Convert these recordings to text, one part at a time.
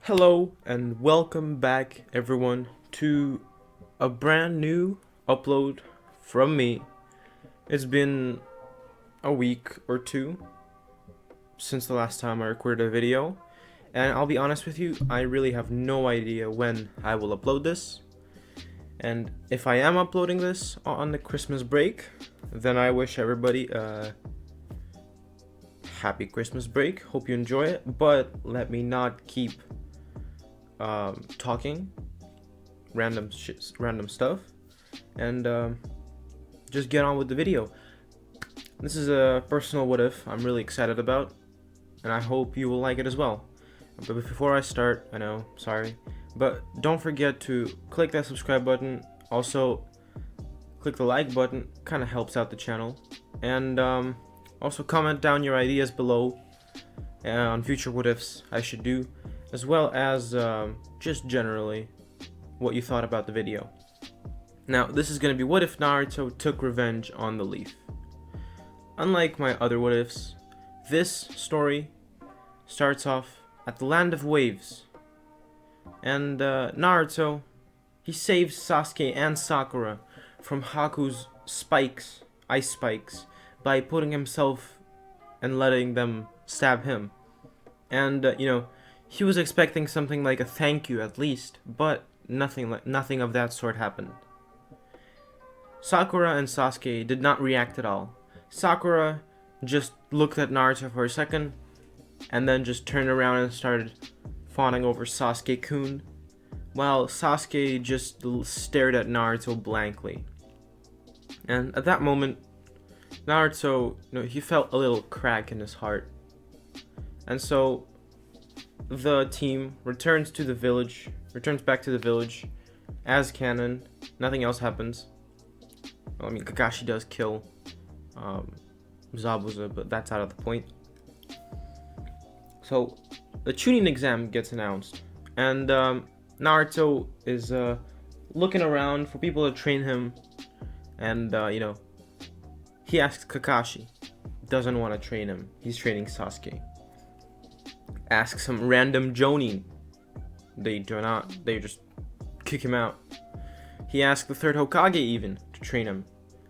Hello and welcome back everyone to a brand new upload from me. It's been a week or two since the last time I recorded a video, and I'll be honest with you, I really have no idea when I will upload this. And if I am uploading this on the Christmas break, then I wish everybody a happy Christmas break. Hope you enjoy it, but let me not keep talking random stuff, and just get on with the video. This is a personal what if I'm really excited about, and I hope you will like it as well. But before I start, I know, sorry, but don't forget to click that subscribe button. Also, click the like button, kind of helps out the channel, and also comment down your ideas below on future what ifs I should do, as well as just generally what you thought about the video. Now, this is going to be what if Naruto took revenge on the Leaf. Unlike my other what ifs, this story starts off at the Land of Waves, and Naruto, he saves Sasuke and Sakura from Haku's ice spikes, by putting himself and letting them stab him. And he was expecting something like a thank you at least, but nothing of that sort happened. Sakura and Sasuke did not react at all. Sakura just looked at Naruto for a second, and then just turned around and started fawning over Sasuke-kun, while Sasuke just stared at Naruto blankly. And at that moment, Naruto, he felt a little crack in his heart. And so the team returns back to the village as canon. Nothing else happens. Well, Kakashi does kill Zabuza, but that's out of the point. So the Chunin exam gets announced, and Naruto is looking around for people to train him, and he asks Kakashi. Doesn't want to train him. He's training Sasuke. Asks some random Jonin. They do not. They just kick him out. He asks the third Hokage even to train him,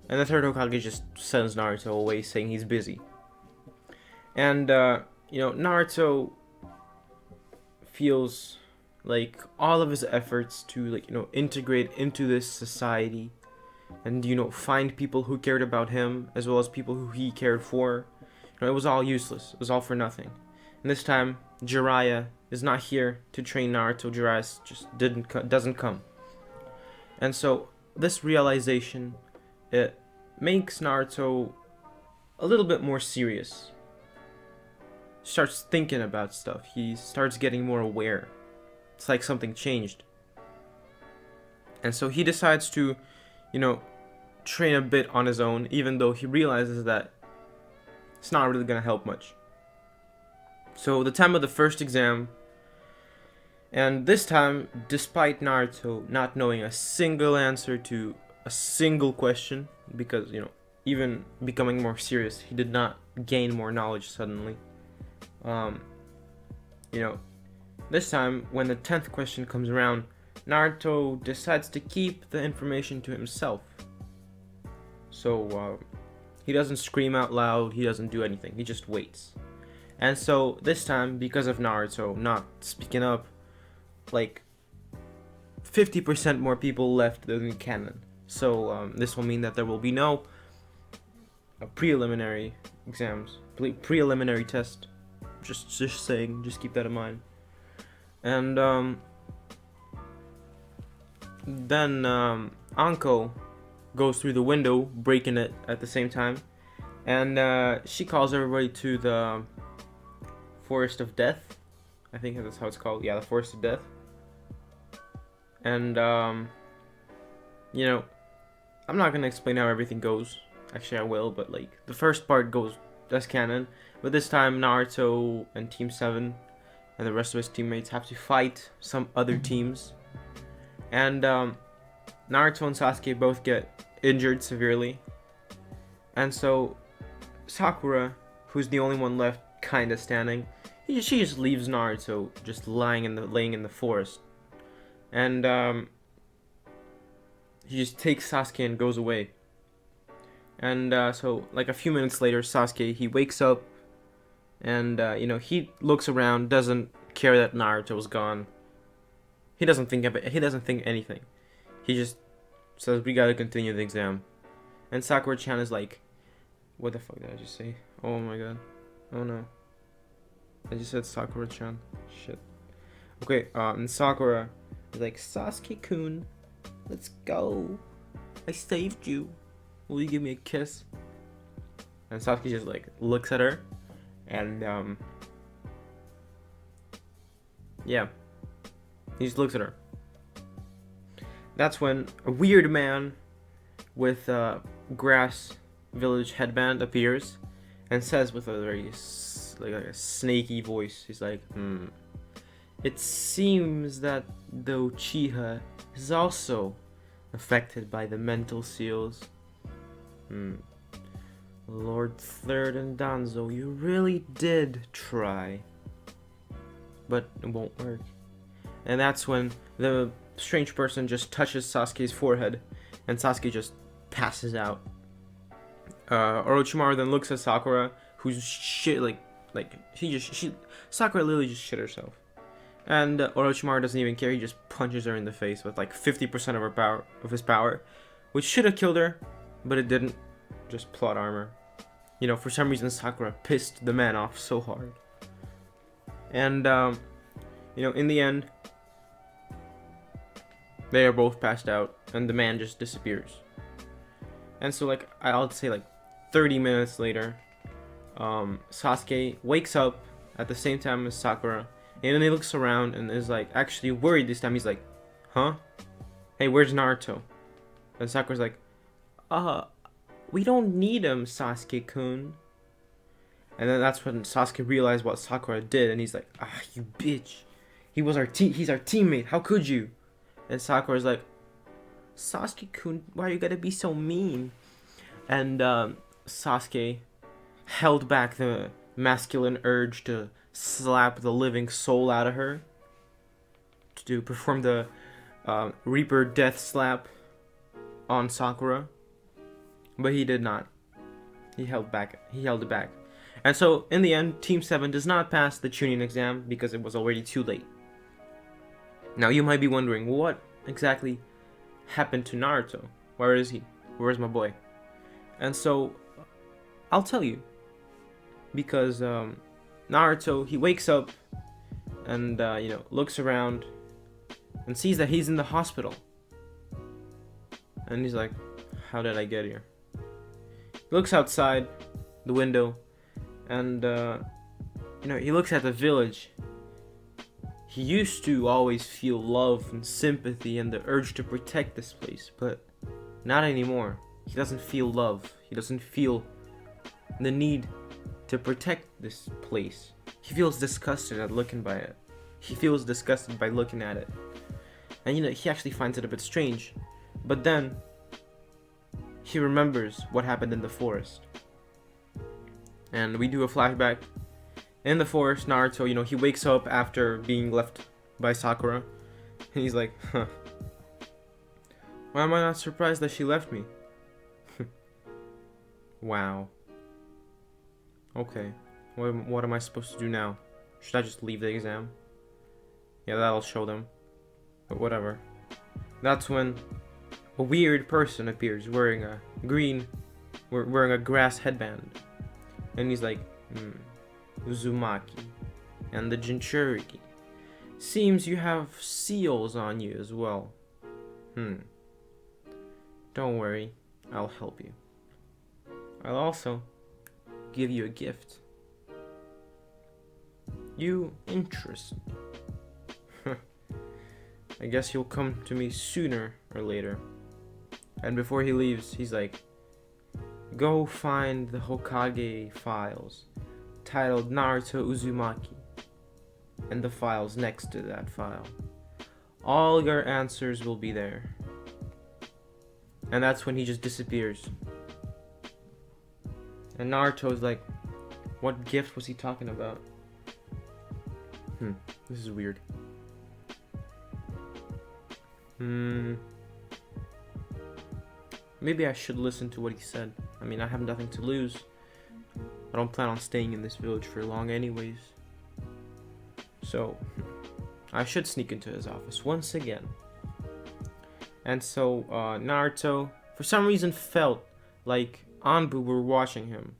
and the third Hokage just sends Naruto away, saying he's busy. And Naruto feels like all of his efforts to integrate into this society, and find people who cared about him as well as people who he cared for, it was all useless. It was all for nothing. And this time, Jiraiya is not here to train Naruto. Jiraiya just doesn't come. And so this realization, it makes Naruto a little bit more serious. Starts thinking about stuff. He starts getting more aware. It's like something changed. And so he decides to, train a bit on his own, even though he realizes that it's not really going to help much. So the time of the first exam, and this time, despite Naruto not knowing a single answer to a single question, because, even becoming more serious, he did not gain more knowledge suddenly. This time, when the 10th question comes around, Naruto decides to keep the information to himself. So, he doesn't scream out loud, he doesn't do anything, he just waits. And so, this time, because of Naruto not speaking up, 50% more people left than the canon. So, this will mean that there will be no preliminary exams, preliminary test. Just saying, just keep that in mind. And then Anko goes through the window, breaking it at the same time, and she calls everybody to the Forest of Death. I think that's how it's called. Yeah, the Forest of Death. And I'm not gonna explain how everything goes. Actually, I will, but the first part goes as canon. But this time, Naruto and Team 7 and the rest of his teammates have to fight some other teams. And Naruto and Sasuke both get injured severely. And so Sakura, who's the only one left kinda standing, she just leaves Naruto just laying in the forest, and he just takes Sasuke and goes away. And so like a few minutes later, Sasuke, he wakes up, and he looks around, doesn't care that Naruto was gone. He doesn't think of it. He doesn't think anything. He just says, "We gotta continue the exam." And Sakura-chan is like, "What the fuck did I just say? Oh my god. Oh no. I just said Sakura-chan. Shit." Okay, and Sakura is like, "Sasuke-kun, let's go. I saved you. Will you give me a kiss?" And Sasuke just like looks at her, and yeah, he just looks at her. That's when a weird man with a grass village headband appears and says with a very like a snaky voice, he's like, "It seems that the Uchiha is also affected by the mental seals. Lord Third and Danzo, you really did try, but it won't work." And that's when the strange person just touches Sasuke's forehead, and Sasuke just passes out. Orochimaru then looks at Sakura, who's shit Sakura literally just shit herself, and Orochimaru doesn't even care. He just punches her in the face with like 50% of his power, which should have killed her, but it didn't. Just plot armor. For some reason Sakura pissed the man off so hard, and in the end, they are both passed out, and the man just disappears. And so, like, I'll say, like, 30 minutes later, Sasuke wakes up at the same time as Sakura, and then he looks around and is, like, actually worried this time. He's like, "Huh? Hey, where's Naruto?" And Sakura's like, "We don't need him, Sasuke-kun." And then that's when Sasuke realized what Sakura did, and he's like, "You bitch. He's our teammate. How could you?" And Sakura's like, "Sasuke-kun, why you gotta be so mean?" And Sasuke held back the masculine urge to slap the living soul out of her, to perform the Reaper Death Slap on Sakura, but he did not. He held it back. And so, in the end, Team 7 does not pass the Chunin exam because it was already too late. Now, you might be wondering, what exactly happened to Naruto? Where is he? Where's my boy? And so, I'll tell you. Because Naruto, he wakes up and, looks around and sees that he's in the hospital. And he's like, "How did I get here?" He looks outside the window and, he looks at the village. He used to always feel love and sympathy and the urge to protect this place, but not anymore. He doesn't feel love. He doesn't feel the need to protect this place. He feels disgusted at looking by it. He feels disgusted by looking at it. And he actually finds it a bit strange. But then he remembers what happened in the forest. And we do a flashback. In the forest, Naruto, he wakes up after being left by Sakura. And he's like, "Why am I not surprised that she left me?" Wow. Okay. What am I supposed to do now? Should I just leave the exam? Yeah, that'll show them. But whatever. That's when a weird person appears wearing a grass headband. And he's like, "Uzumaki and the Jinchuriki. Seems you have seals on you as well. Don't worry, I'll help you. I'll also give you a gift. You interest me. I guess you'll come to me sooner or later." And before he leaves, he's like, "Go find the Hokage files titled Naruto Uzumaki and the files next to that file. All your answers will be there." And that's when he just disappears. And Naruto's like, what gift was he talking about? This is weird. Maybe I should listen to what he said. I mean, I have nothing to lose. I don't plan on staying in this village for long anyways. So, I should sneak into his office once again. And so, Naruto, for some reason, felt like Anbu were watching him.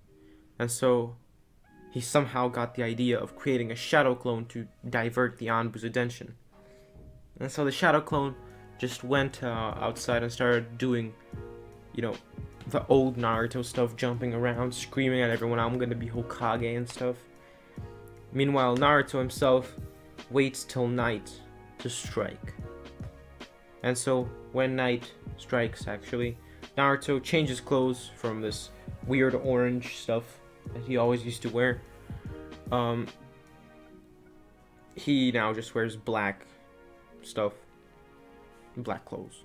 And so, he somehow got the idea of creating a shadow clone to divert the Anbu's attention. And so the shadow clone just went outside and started doing, the old Naruto stuff, jumping around, screaming at everyone, I'm gonna be Hokage and stuff. Meanwhile, Naruto himself waits till night to strike. And so, when night strikes, actually, Naruto changes clothes from this weird orange stuff that he always used to wear. He now just wears black stuff, black clothes.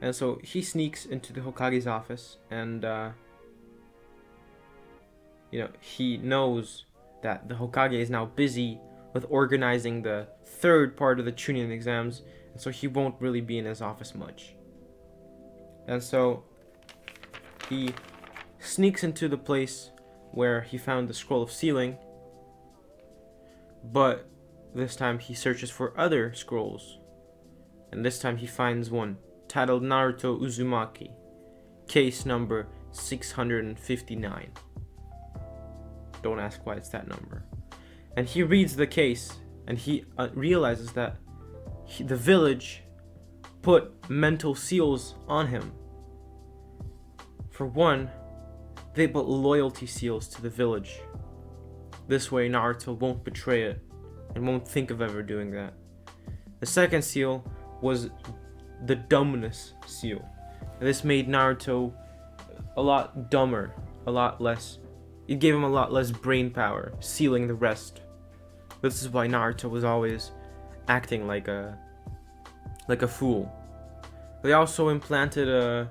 And so he sneaks into the Hokage's office, and he knows that the Hokage is now busy with organizing the third part of the Chunin exams, and so he won't really be in his office much. And so he sneaks into the place where he found the scroll of sealing, but this time he searches for other scrolls, and this time he finds one titled Naruto Uzumaki, case number 659. Don't ask why it's that number. And he reads the case, and he realizes that the village put mental seals on him. For one, they put loyalty seals to the village. This way Naruto won't betray it and won't think of ever doing that. The second seal was the dumbness seal. This made Naruto a lot dumber, it gave him a lot less brain power, sealing the rest. This is why Naruto was always acting like a fool. They also implanted a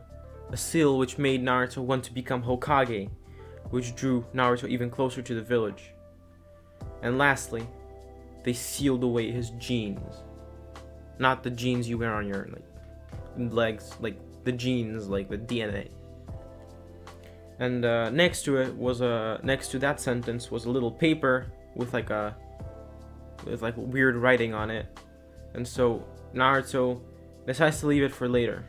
seal which made Naruto want to become Hokage, which drew Naruto even closer to the village. And lastly, they sealed away his genes. Not the genes you wear on your legs, like the genes, like the DNA. And next to that sentence was a little paper with weird writing on it. And so Naruto decides to leave it for later.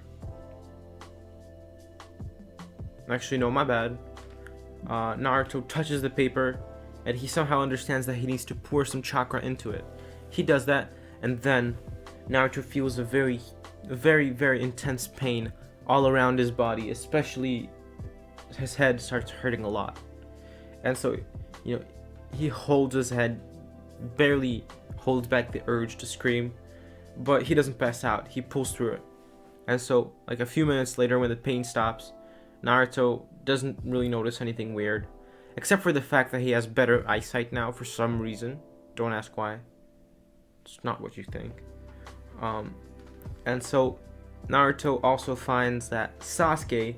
Actually, no, my bad. Naruto touches the paper, and he somehow understands that he needs to pour some chakra into it. He does that, and then Naruto feels a very, very intense pain all around his body, especially his head starts hurting a lot. And so, he holds his head, barely holds back the urge to scream, but he doesn't pass out. He pulls through it. And so, like a few minutes later, when the pain stops, Naruto doesn't really notice anything weird, except for the fact that he has better eyesight now for some reason. Don't ask why. It's not what you think. And so Naruto also finds that Sasuke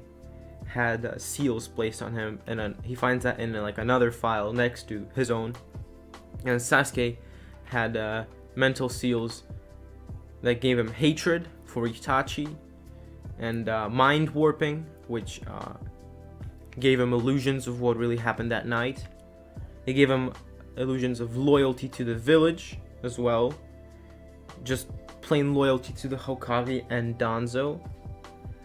had seals placed on him, and he finds that in another file next to his own. And Sasuke had mental seals that gave him hatred for Itachi, and mind warping, which gave him illusions of what really happened that night. It gave him illusions of loyalty to the village as well, just plain loyalty to the Hokage and Danzo,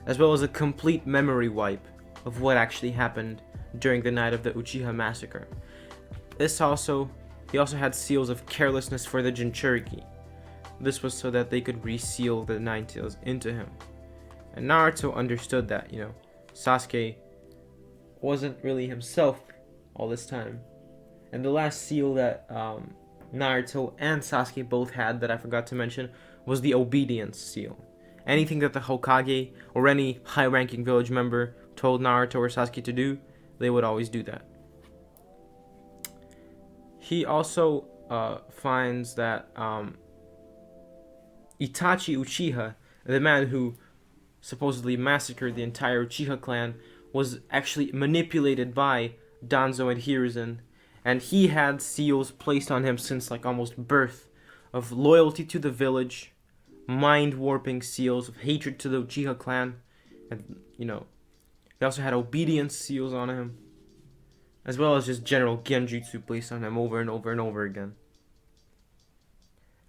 as well as a complete memory wipe of what actually happened during the night of the Uchiha massacre. He also had seals of carelessness for the Jinchuriki. This was so that they could reseal the Nine Tails into him. And Naruto understood that, Sasuke wasn't really himself all this time. And the last seal that Naruto and Sasuke both had that I forgot to mention was the obedience seal. Anything that the Hokage or any high-ranking village member told Naruto or Sasuke to do, they would always do that. He also finds that Itachi Uchiha, the man who supposedly massacred the entire Uchiha clan, was actually manipulated by Danzo and Hiruzen, and he had seals placed on him since almost birth of loyalty to the village, mind-warping seals of hatred to the Uchiha clan, and, he also had obedience seals on him, as well as just general genjutsu placed on him over and over and over again.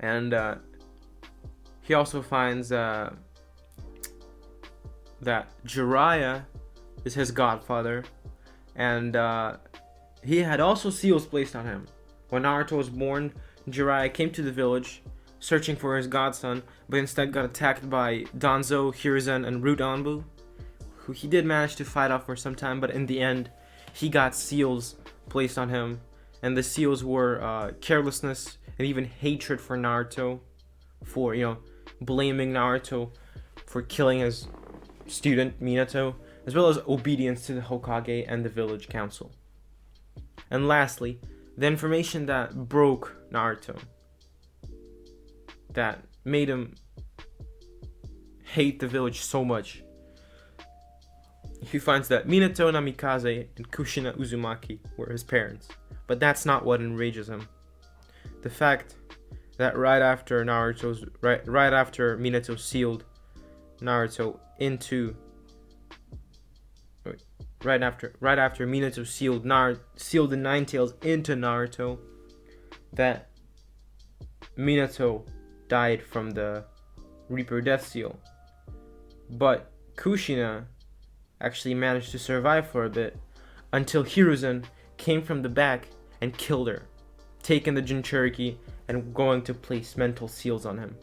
And he also finds that Jiraiya is his godfather, and he had also seals placed on him. When Naruto was born, Jiraiya came to the village searching for his godson, but instead got attacked by Danzo, Hiruzen, and Root Anbu, who he did manage to fight off for some time, but in the end, he got seals placed on him, and the seals were carelessness and even hatred for Naruto, for, blaming Naruto for killing his student Minato, as well as obedience to the Hokage and the village council. And lastly, the information that broke Naruto, that made him hate the village so much. He finds that Minato Namikaze and Kushina Uzumaki were his parents, but that's not what enrages him. The fact that right after Minato sealed Naruto into right after Minato sealed the Nine Tails into Naruto, that Minato died from the Reaper Death Seal, but Kushina actually managed to survive for a bit until Hiruzen came from the back and killed her, taking the Jinchuriki and going to place mental seals on him.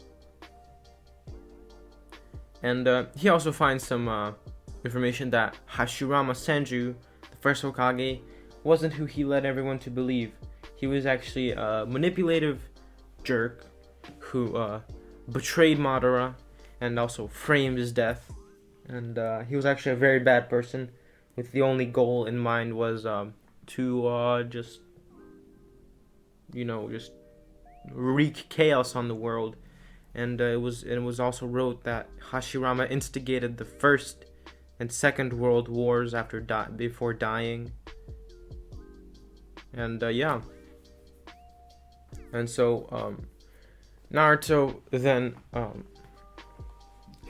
And he also finds some information that Hashirama Senju, the first Hokage, wasn't who he led everyone to believe. He was actually a manipulative jerk who betrayed Madara and also framed his death. And he was actually a very bad person, with the only goal in mind was to just wreak chaos on the world. And it was also wrote that Hashirama instigated the First and Second World Wars before dying. And and so Naruto then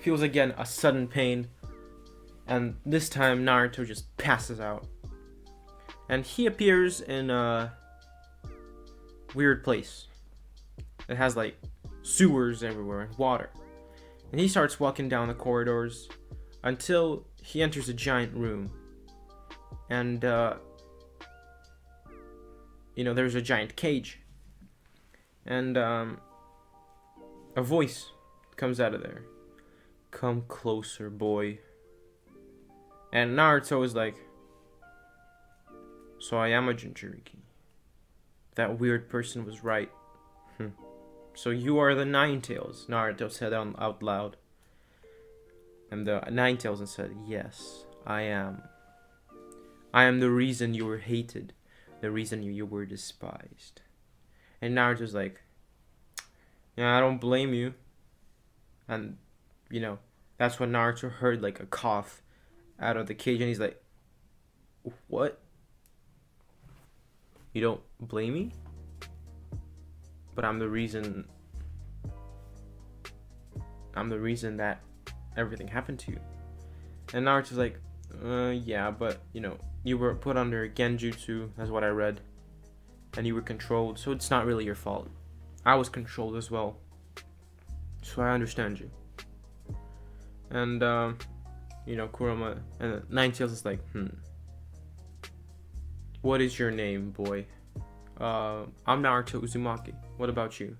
feels again a sudden pain, and this time Naruto just passes out, and he appears in a weird place. It has like sewers everywhere and water, and he starts walking down the corridors until he enters a giant room, and there's a giant cage, and a voice comes out of there. "Come closer, boy." And Naruto is like, "So I am a Jinchuriki. That weird person was right. So you are the Nine Tails," Naruto said out loud. And the Nine Tails said, "Yes, I am. I am the reason you were hated, the reason you were despised." And Naruto's like, "Yeah, I don't blame you." And that's when Naruto heard like a cough out of the cage, and he's like, "What? You don't blame me? But I'm the reason that everything happened to you." And Naruto's like, yeah, but you were put under genjutsu, that's what I read, and you were controlled, so it's not really your fault. I was controlled as well, so I understand you." And Kurama and Nine Tails is like, "What is your name, boy?" "I'm Naruto Uzumaki. What about you?"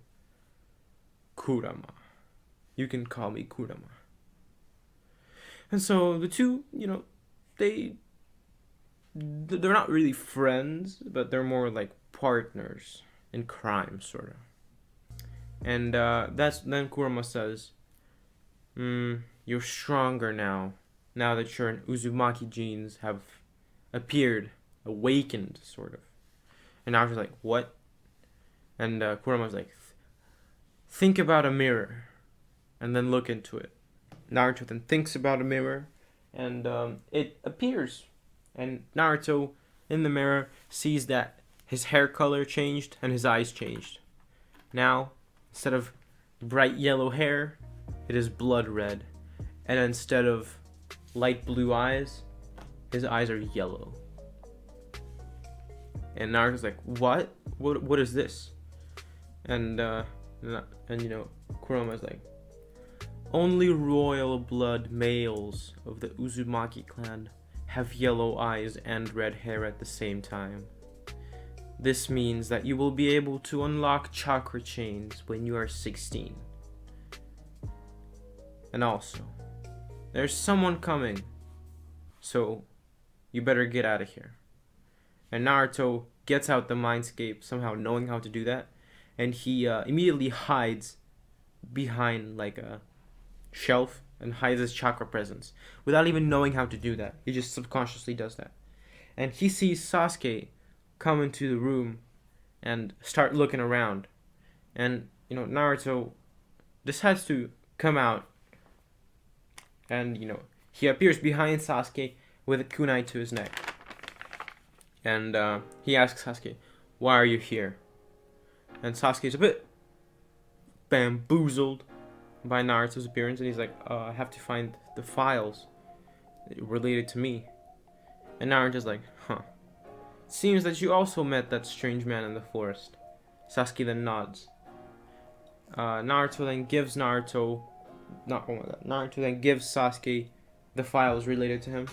"Kurama. You can call me Kurama." And so the two, they're not really friends, but they're more like partners in crime, sort of. And then Kurama says, "You're stronger now that your Uzumaki genes have appeared, awakened, sort of." And Naruto's like, "What?" And Kurama's like, "Think about a mirror, and then look into it." Naruto then thinks about a mirror, and it appears. And Naruto, in the mirror, sees that his hair color changed and his eyes changed. Now, instead of bright yellow hair, it is blood red. And instead of light blue eyes, his eyes are yellow. And Naruto's like, what? What is this? And Kuroma's like, only royal blood males of the Uzumaki clan have yellow eyes and red hair at the same time. This means that you will be able to unlock chakra chains when you are 16. And also, there's someone coming, so you better get out of here. And Naruto gets out the mindscape, somehow knowing how to do that, and he immediately hides behind like a shelf and hides his chakra presence without even knowing how to do that. He just subconsciously does that. And he sees Sasuke come into the room and start looking around. And, Naruto decides to come out. And, he appears behind Sasuke with a kunai to his neck. And he asks Sasuke, why are you here? And Sasuke's a bit bamboozled by Naruto's appearance, and he's like, I have to find the files related to me. And Naruto's like, seems that you also met that strange man in the forest. Sasuke then nods. Naruto then gives Sasuke the files related to him,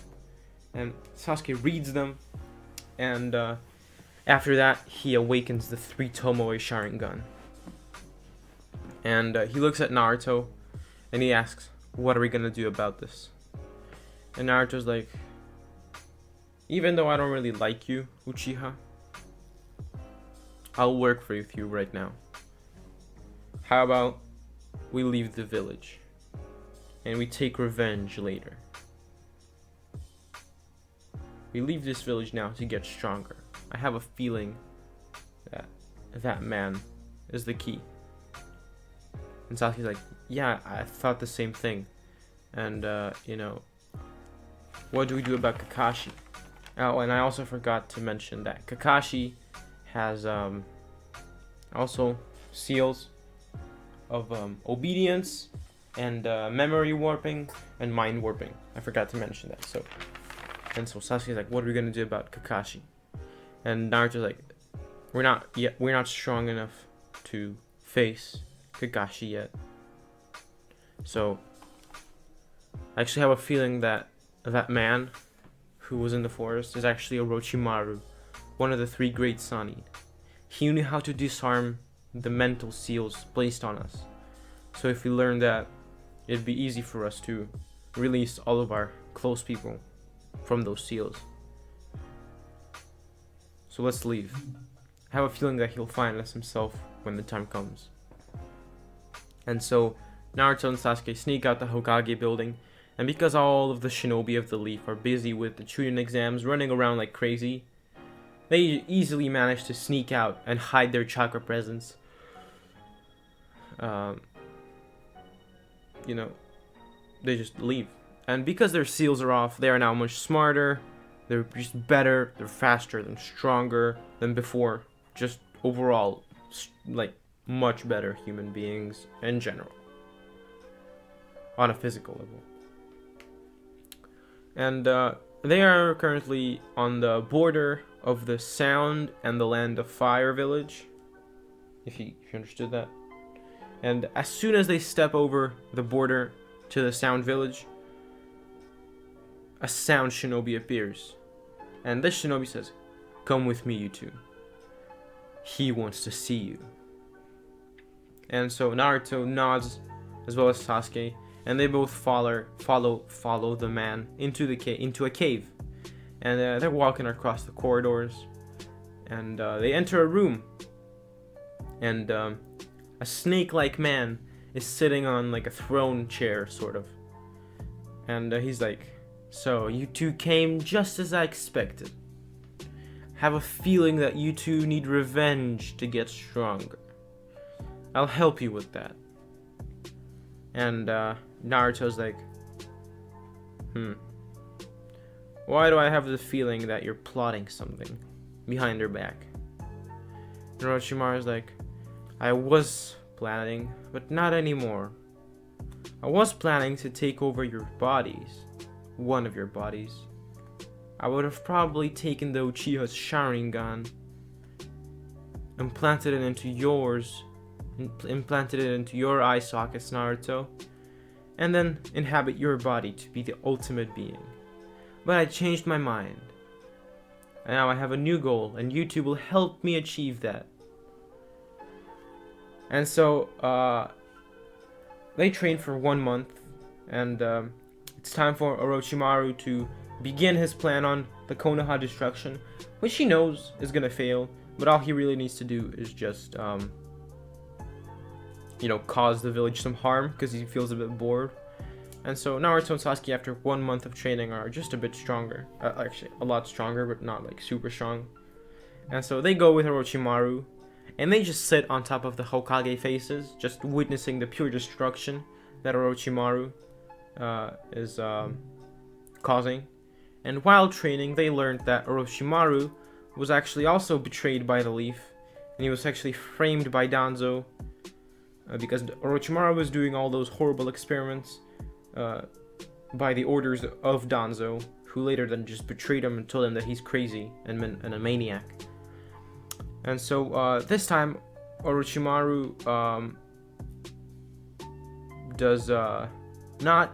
and Sasuke reads them, and after that he awakens the 3 Tomoe Sharingan. And he looks at Naruto and he asks, what are we gonna do about this? And Naruto's like, even though I don't really like you, Uchiha, I'll work for you right now. How about we leave the village and we take revenge later? We leave this village now to get stronger. I have a feeling that man is the key. And Sasuke's like, yeah, I thought the same thing. And, what do we do about Kakashi? Oh, and I also forgot to mention that Kakashi has also seals of obedience and memory warping and mind warping. I forgot to mention that. So Sasuke's like, what are we gonna do about Kakashi? And Naruto's like, we're not strong enough to face Kakashi yet. So I actually have a feeling that man who was in the forest is actually Orochimaru, one of the 3 great Sannin. He knew how to disarm the mental seals placed on us. So if we learn that, it'd be easy for us to release all of our close people from those seals. So let's leave. I have a feeling that he'll find us himself when the time comes. And so Naruto and Sasuke sneak out the Hokage building, and because all of the shinobi of the Leaf are busy with the Chunin exams running around like crazy, they easily manage to sneak out and hide their chakra presence. They just leave. And because their seals are off, they are now much smarter, they're just better, they're faster, they're stronger than before. Just overall, like, much better human beings in general. On a physical level. And they are currently on the border of the Sound and the Land of Fire village. If you understood that. And as soon as they step over the border to the Sound village, a Sound shinobi appears. And this shinobi says, come with me, you two. He wants to see you. And so Naruto nods, as well as Sasuke, and they both follow the man into a cave. And they're walking across the corridors, and they enter a room. And a snake-like man is sitting on like a throne chair, sort of. And he's like, so you two came just as I expected. Have a feeling that you two need revenge to get stronger. I'll help you with that. And Naruto's like, why do I have the feeling that you're plotting something behind her back? And Orochimaru's like, I was planning, but not anymore. I was planning to take over your bodies. One of your bodies. I would have probably taken the Uchiha's Sharingan, implanted it into yours, implanted it into your eye sockets, Naruto, and then inhabit your body to be the ultimate being. But I changed my mind. And now I have a new goal, and YouTube will help me achieve that. And so, they trained for 1 month, and it's time for Orochimaru to begin his plan on the Konoha destruction, which he knows is gonna fail, but all he really needs to do is just, cause the village some harm, because he feels a bit bored. And so Naruto and Sasuke, after 1 month of training, are just a bit stronger. Actually, a lot stronger, but not like super strong. And so they go with Orochimaru, and they just sit on top of the Hokage faces, just witnessing the pure destruction that Orochimaru is causing. And while training, they learned that Orochimaru was actually also betrayed by the Leaf, and he was actually framed by Danzo, because Orochimaru was doing all those horrible experiments by the orders of Danzo, who later then just betrayed him and told him that he's crazy and a maniac. And so this time, Orochimaru does not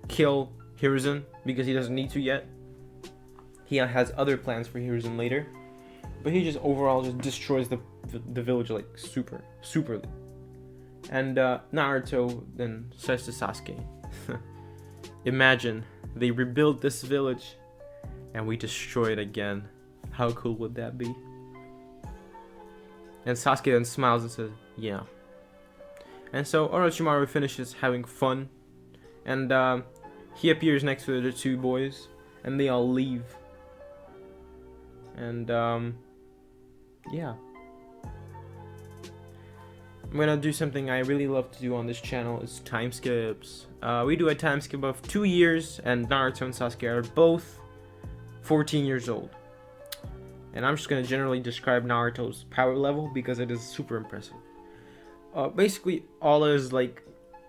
kill Hiruzen, because he doesn't need to yet. He has other plans for Hiruzen later, but he just overall just destroys the village like superly. And Naruto then says to Sasuke, imagine they rebuild this village and we destroy it again. How cool would that be? And Sasuke then smiles and says, yeah. And so Orochimaru finishes having fun, and he appears next to the two boys, and they all leave. And yeah. I'm gonna do something I really love to do on this channel, is time skips. We do a time skip of 2 years, and Naruto and Sasuke are both 14 years old. And I'm just gonna generally describe Naruto's power level because it is super impressive. Basically, all his like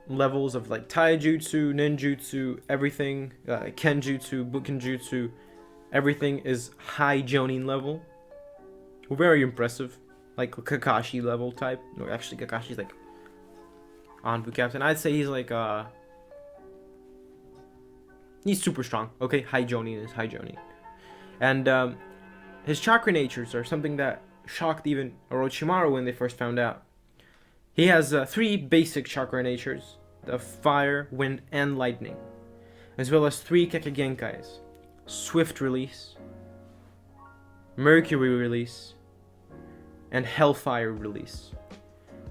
levels of like taijutsu, ninjutsu, everything, kenjutsu, bukenjutsu, everything is high Jonin level. Very impressive. Like Kakashi level type. No, actually Kakashi's like Anbu Captain. I'd say he's like he's super strong. Okay, high Jonin is high Jonin. And his chakra natures are something that shocked even Orochimaru when they first found out. He has 3 basic chakra natures: of fire, wind, and lightning, as well as 3 Kekkei: swift release, mercury release, and hellfire release.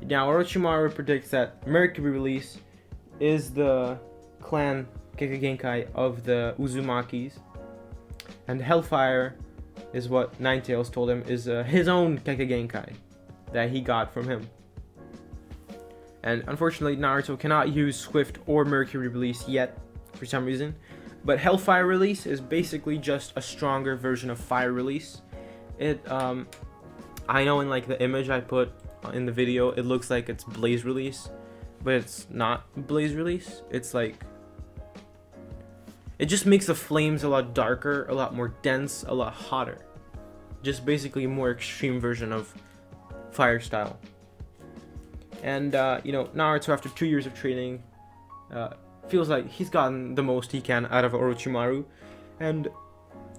Now Orochimaru predicts that mercury release is the clan Kekkei of the Uzumakis, and hellfire is what Ninetales told him is his own Kekkei that he got from him. And unfortunately, Naruto cannot use Swift or Mercury release yet, for some reason. But Hellfire release is basically just a stronger version of Fire release. I know in like the image I put in the video, it looks like it's Blaze release, but it's not Blaze release. It's like, it just makes the flames a lot darker, a lot more dense, a lot hotter. Just basically a more extreme version of Fire style. And, Naruto, after 2 years of training, feels like he's gotten the most he can out of Orochimaru. And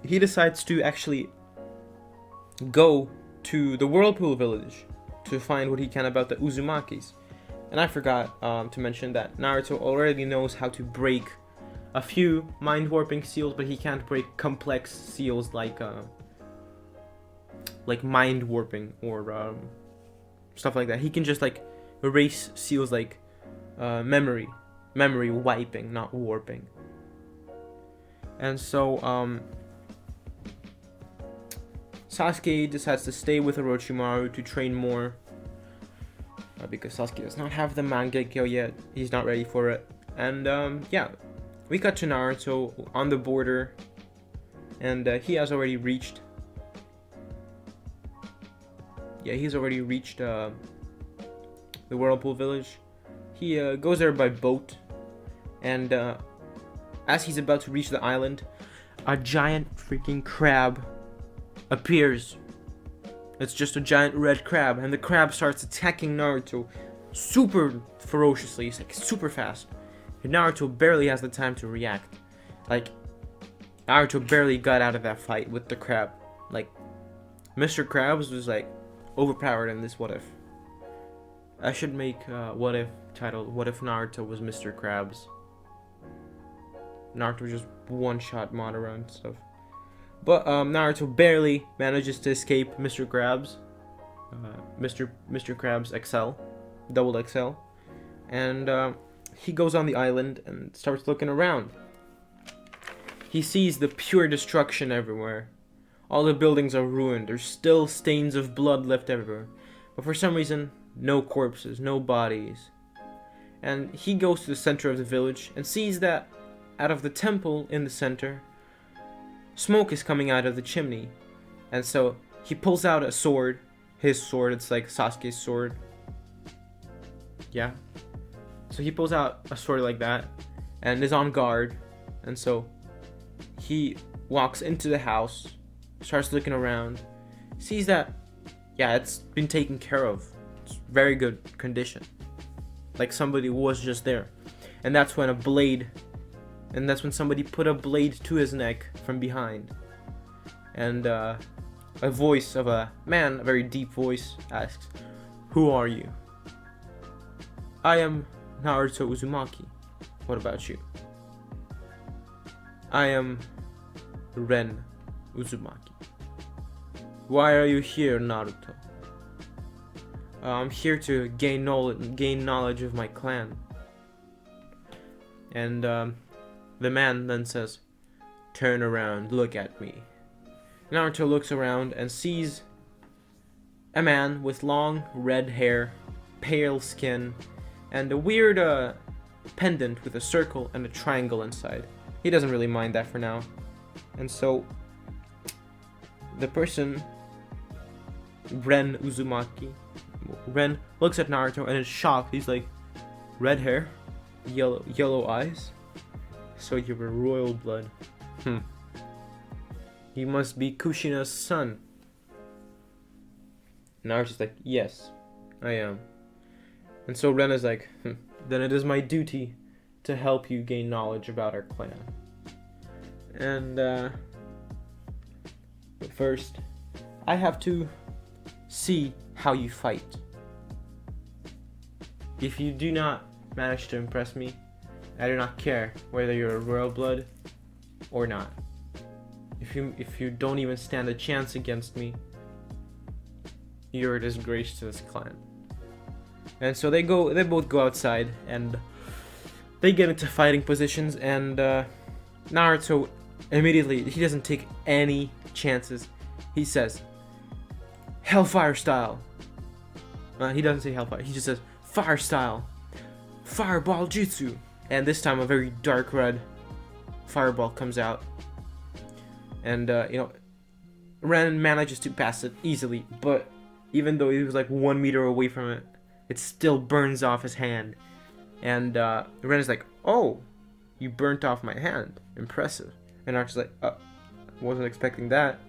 he decides to actually go to the Whirlpool Village to find what he can about the Uzumakis. And I forgot to mention that Naruto already knows how to break a few mind-warping seals, but he can't break complex seals like mind-warping or stuff like that. He can just, like, erase seals like memory wiping, not warping. And so Sasuke decides to stay with Orochimaru to train more, because Sasuke does not have the Mangekyo yet. He's not ready for it. And yeah, we cut to Naruto on the border, and he has already reached the Whirlpool Village. He goes there by boat, and as he's about to reach the island, a giant freaking crab appears. It's just a giant red crab, and the crab starts attacking Naruto super ferociously. It's like super fast. And Naruto barely has the time to react. Like, Naruto barely got out of that fight with the crab. Like, Mr. Krabs was like overpowered in this What If. I should make What If titled What If Naruto was Mr. Krabs. Naruto just one-shot Madara and stuff. But Naruto barely manages to escape Mr. Krabs. Mr. Krabs XL. Double XL. And he goes on the island and starts looking around. He sees the pure destruction everywhere. All the buildings are ruined. There's still stains of blood left everywhere. But for some reason, no corpses, no bodies. And he goes to the center of the village and sees that out of the temple in the center, smoke is coming out of the chimney. And so he pulls out a sword. His sword, it's like Sasuke's sword. Yeah. So he pulls out a sword like that and is on guard. And so he walks into the house, starts looking around, sees that, yeah, it's been taken care of. It's very good condition. Like somebody was just there. And that's when somebody put a blade to his neck from behind. And a voice of a man, a very deep voice, asks, "Who are you?" "I am Naruto Uzumaki. What about you?" "I am Ren Uzumaki." "Why are you here, Naruto?" "I'm here to gain knowledge of my clan." And the man then says, "Turn around, look at me." Naruto looks around and sees a man with long red hair, pale skin, and a weird pendant with a circle and a triangle inside. He doesn't really mind that for now. And so the person, Ren Uzumaki, Ren looks at Naruto and is shocked. He's like, "Red hair, yellow eyes, so you're a royal blood. You must be Kushina's son." Naruto's like, "Yes, I am." And so Ren is like, "Then it is my duty to help you gain knowledge about our clan. And but first, I have to see how you fight. If you do not manage to impress me, I do not care whether you're a royal blood or not. If you don't even stand a chance against me, you're a disgrace to this clan." And so they both go outside and they get into fighting positions, and Naruto immediately, he doesn't take any chances. He says, "Hellfire style." He doesn't say hellfire, he just says fire style. Fireball jutsu. And this time a very dark red fireball comes out. And Ren manages to pass it easily, but even though he was like 1 meter away from it, it still burns off his hand. And Ren is like, "Oh, you burnt off my hand. Impressive." And Naruto's like, "Wasn't expecting that."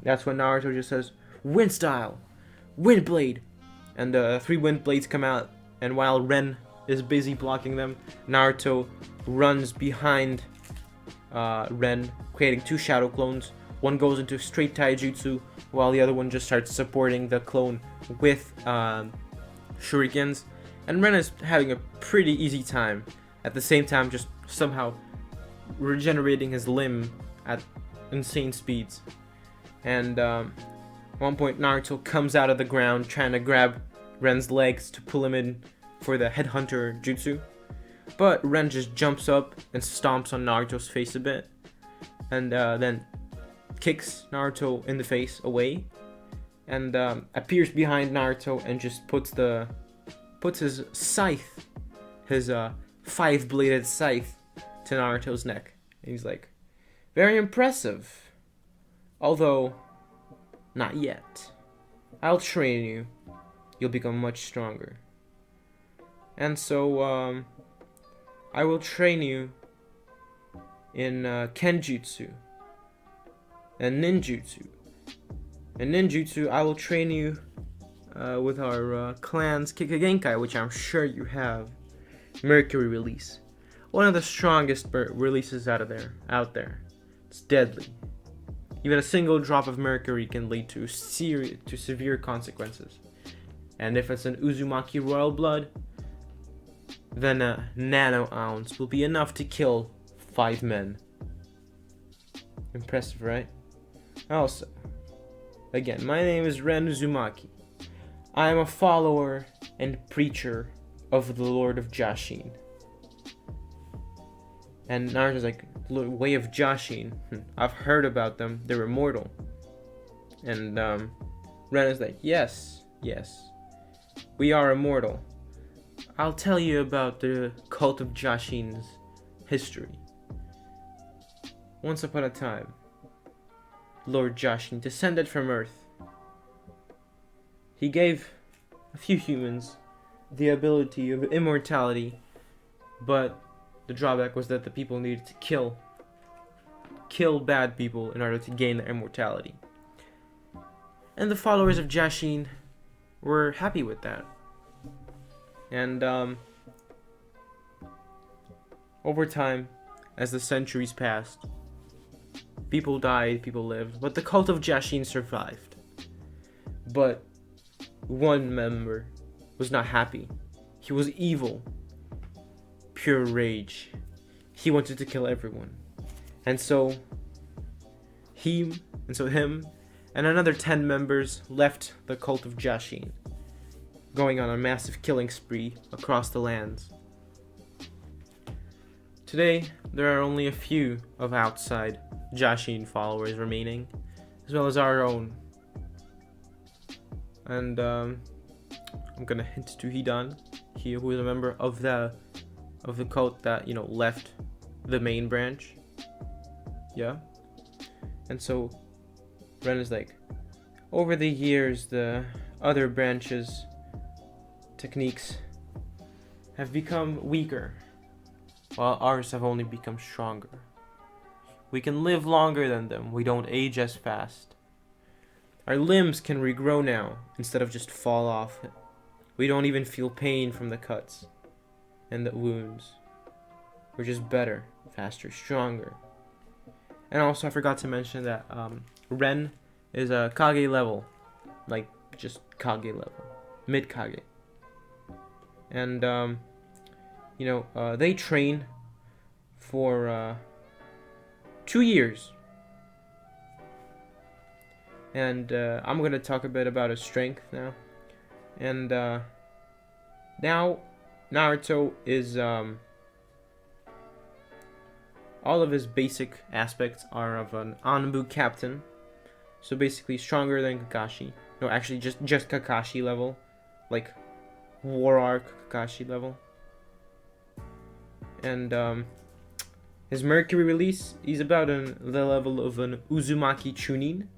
That's when Naruto just says, "Wind style, wind blade." And 3 wind blades come out, and while Ren is busy blocking them, Naruto runs behind Ren, creating 2 shadow clones. One goes into straight taijutsu, while the other one just starts supporting the clone with shurikens. And Ren is having a pretty easy time, at the same time just somehow regenerating his limb at insane speeds. And at one point Naruto comes out of the ground trying to grab Ren's legs to pull him in for the headhunter jutsu, but Ren just jumps up and stomps on Naruto's face a bit, and then kicks Naruto in the face away, and appears behind Naruto and just puts his scythe, his 5-bladed scythe, to Naruto's neck. And he's like, "Very impressive. Although, not yet. I'll train you. You'll become much stronger." And so I will train you in kenjutsu and ninjutsu. In ninjutsu, I will train you with our clan's Kikagenkai, which I'm sure you have. Mercury release, one of the strongest releases out there. It's deadly. Even a single drop of mercury can lead to severe consequences. And if it's an Uzumaki royal blood, then a nano ounce will be enough to kill 5 men. Impressive, right? Also, again, my name is Ren Uzumaki. I am a follower and preacher of the Lord of Jashin. And Naruto's like, way of Jashin. I've heard about them. They're immortal. And Ren is like, yes, we are immortal. I'll tell you about the cult of Jashin's history. Once upon a time, Lord Jashin descended from Earth. He gave a few humans the ability of immortality, but the drawback was that the people needed to kill bad people in order to gain their immortality. And the followers of Jashin were happy with that. And over time, as the centuries passed, people died, people lived, but the cult of Jashin survived. But one member was not happy. He was evil. Pure rage. He wanted to kill everyone. And so him and another 10 members left the cult of Jashin, going on a massive killing spree across the lands. Today, there are only a few of outside Jashin followers remaining, as well as our own. And I'm gonna hint to Hidan, who is a member of the cult that left the main branch. Yeah. And so Ren is like, over the years, the other branches' techniques have become weaker, while ours have only become stronger. We can live longer than them. We don't age as fast. Our limbs can regrow now instead of just fall off. We don't even feel pain from the cuts and the wounds. We're just better, faster, stronger. And also, I forgot to mention that Ren is a Kage level, like just Kage level, mid Kage. And they train for 2 years. And I'm gonna talk a bit about his strength now. And now Naruto is all of his basic aspects are of an Anbu captain. So basically stronger than Kakashi. No, actually just Kakashi level. Like War Arc Kakashi level. And his Mercury release is about the level of an Uzumaki Chunin,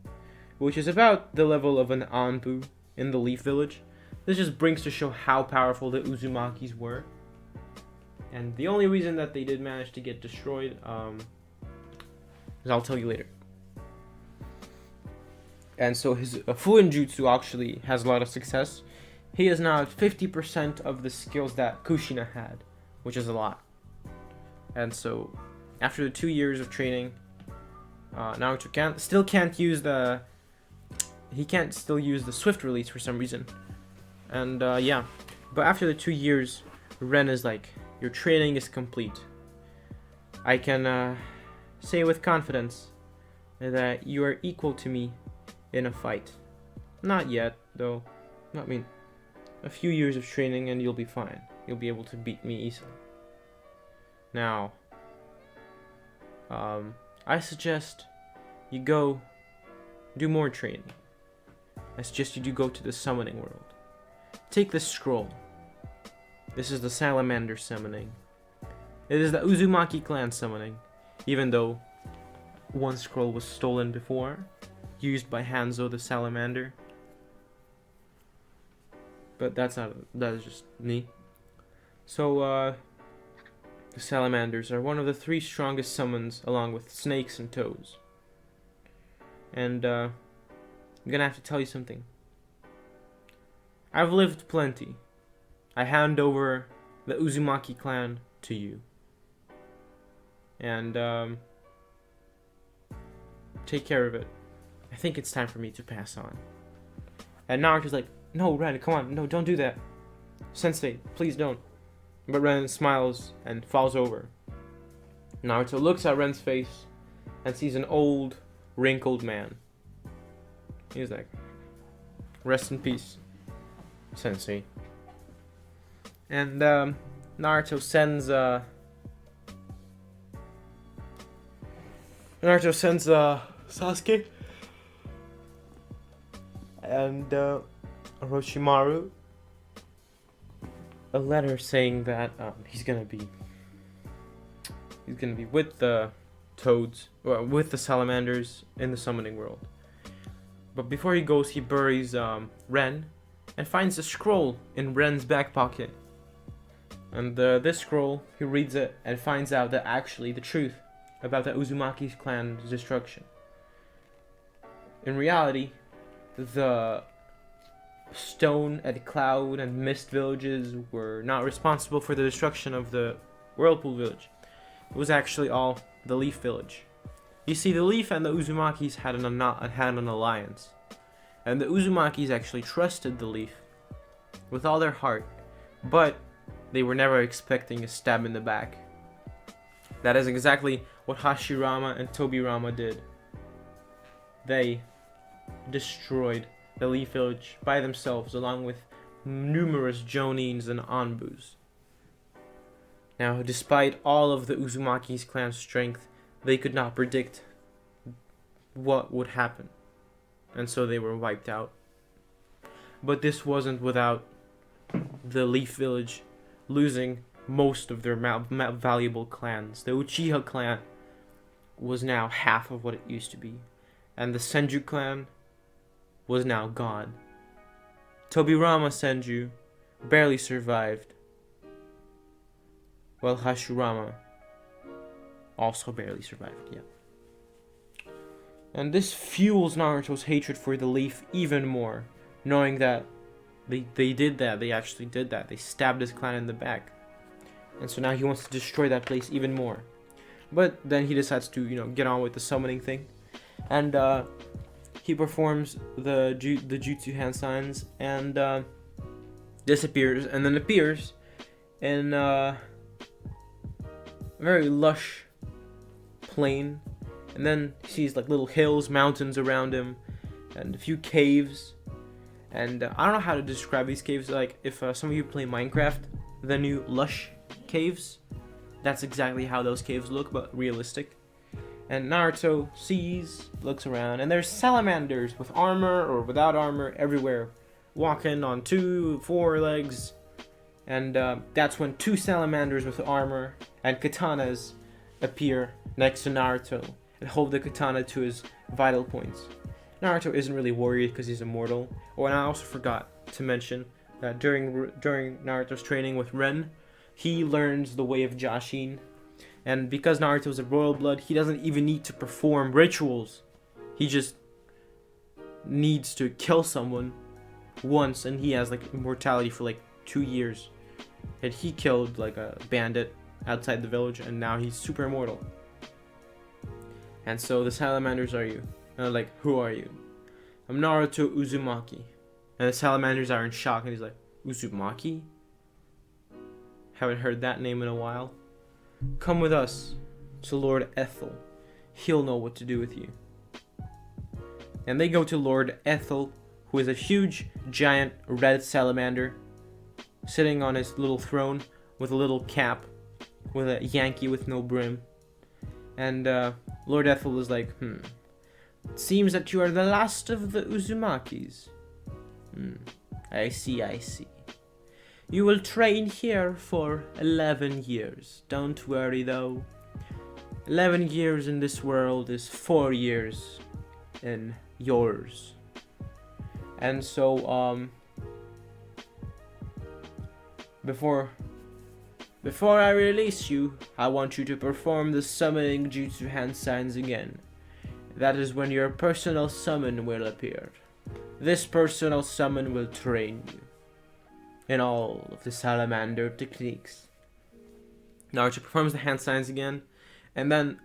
which is about the level of an Anbu in the Leaf Village. This just brings to show how powerful the Uzumakis were. And the only reason that they did manage to get destroyed is I'll tell you later. And so his Fuinjutsu actually has a lot of success. He is now at 50% of the skills that Kushina had, which is a lot. And so after the 2 years of training, Naruto can't use the Swift release for some reason. And yeah, but after the 2 years, Ren is like, your training is complete. I can say with confidence that you are equal to me in a fight. Not yet, though. I mean, a few years of training and you'll be fine. You'll be able to beat me easily. Now, I suggest you go do more training. I suggest you do go to the summoning world. Take this scroll. This is the salamander summoning. It is the Uzumaki clan summoning, even though one scroll was stolen before, used by Hanzo the salamander. But that is just me. So, the salamanders are one of the 3 strongest summons, along with snakes and toads. And, I'm gonna have to tell you something. I've lived plenty. I hand over the Uzumaki clan to you. And, take care of it. I think it's time for me to pass on. And Naruto's like, no, Ren, come on, no, don't do that. Sensei, please don't. But Ren smiles and falls over. Naruto looks at Ren's face and sees an old, wrinkled man. He's like, rest in peace, Sensei. And Naruto sends Sasuke and Orochimaru a letter saying that he's gonna be with the toads, or with the salamanders in the summoning world. But before he goes, he buries Ren and finds a scroll in Ren's back pocket. And this scroll, he reads it and finds out that actually the truth about the Uzumaki clan's destruction. In reality, the Stone and Cloud and Mist villages were not responsible for the destruction of the Whirlpool village. It was actually all the Leaf village. You see, the Leaf and the Uzumakis had an alliance. And the Uzumakis actually trusted the Leaf with all their heart, but they were never expecting a stab in the back. That is exactly what Hashirama and Tobirama did. They destroyed the Leaf village by themselves, along with numerous Jonins and Anbus. Now, despite all of the Uzumaki's clan's strength, they could not predict what would happen, and so they were wiped out. But this wasn't without the Leaf village losing most of their valuable clans. The Uchiha clan was now half of what it used to be, and the Senju clan was now gone. Tobirama Senju barely survived, while Hashirama also barely survived, yeah. And this fuels Naruto's hatred for the Leaf even more, knowing that they did that, they actually did that. They stabbed his clan in the back. And so now he wants to destroy that place even more. But then he decides to, get on with the summoning thing. And he performs the jutsu hand signs and disappears, and then appears in a very lush plain. And then he sees like little hills, mountains around him, and a few caves. And I don't know how to describe these caves. Like, if some of you play Minecraft, the new lush caves, that's exactly how those caves look, but realistic. And Naruto looks around, and there's salamanders with armor or without armor everywhere, walking on 2, 4 legs. And that's when 2 salamanders with armor and katanas appear next to Naruto and hold the katana to his vital points. Naruto isn't really worried because he's immortal. Oh, and I also forgot to mention that during Naruto's training with Ren, he learns the way of Jashin. And because Naruto's a royal blood, he doesn't even need to perform rituals. He just needs to kill someone once, and he has like immortality for like 2 years. And he killed like a bandit outside the village, and now he's super immortal. And so the salamanders are you. And they're like, who are you? I'm Naruto Uzumaki. And the salamanders are in shock, and he's like, Uzumaki? Haven't heard that name in a while. Come with us to Lord Ethel. He'll know what to do with you. And they go to Lord Ethel, who is a huge, giant, red salamander, sitting on his little throne with a little cap, with a Yankee with no brim. And Lord Ethel is like, it seems that you are the last of the Uzumakis. I see. You will train here for 11 years. Don't worry though. 11 years in this world is 4 years in yours. And so, before Before I release you, I want you to perform the summoning jutsu hand signs again. That is when your personal summon will appear. This personal summon will train you in all of the salamander techniques. Naruto performs the hand signs again, and then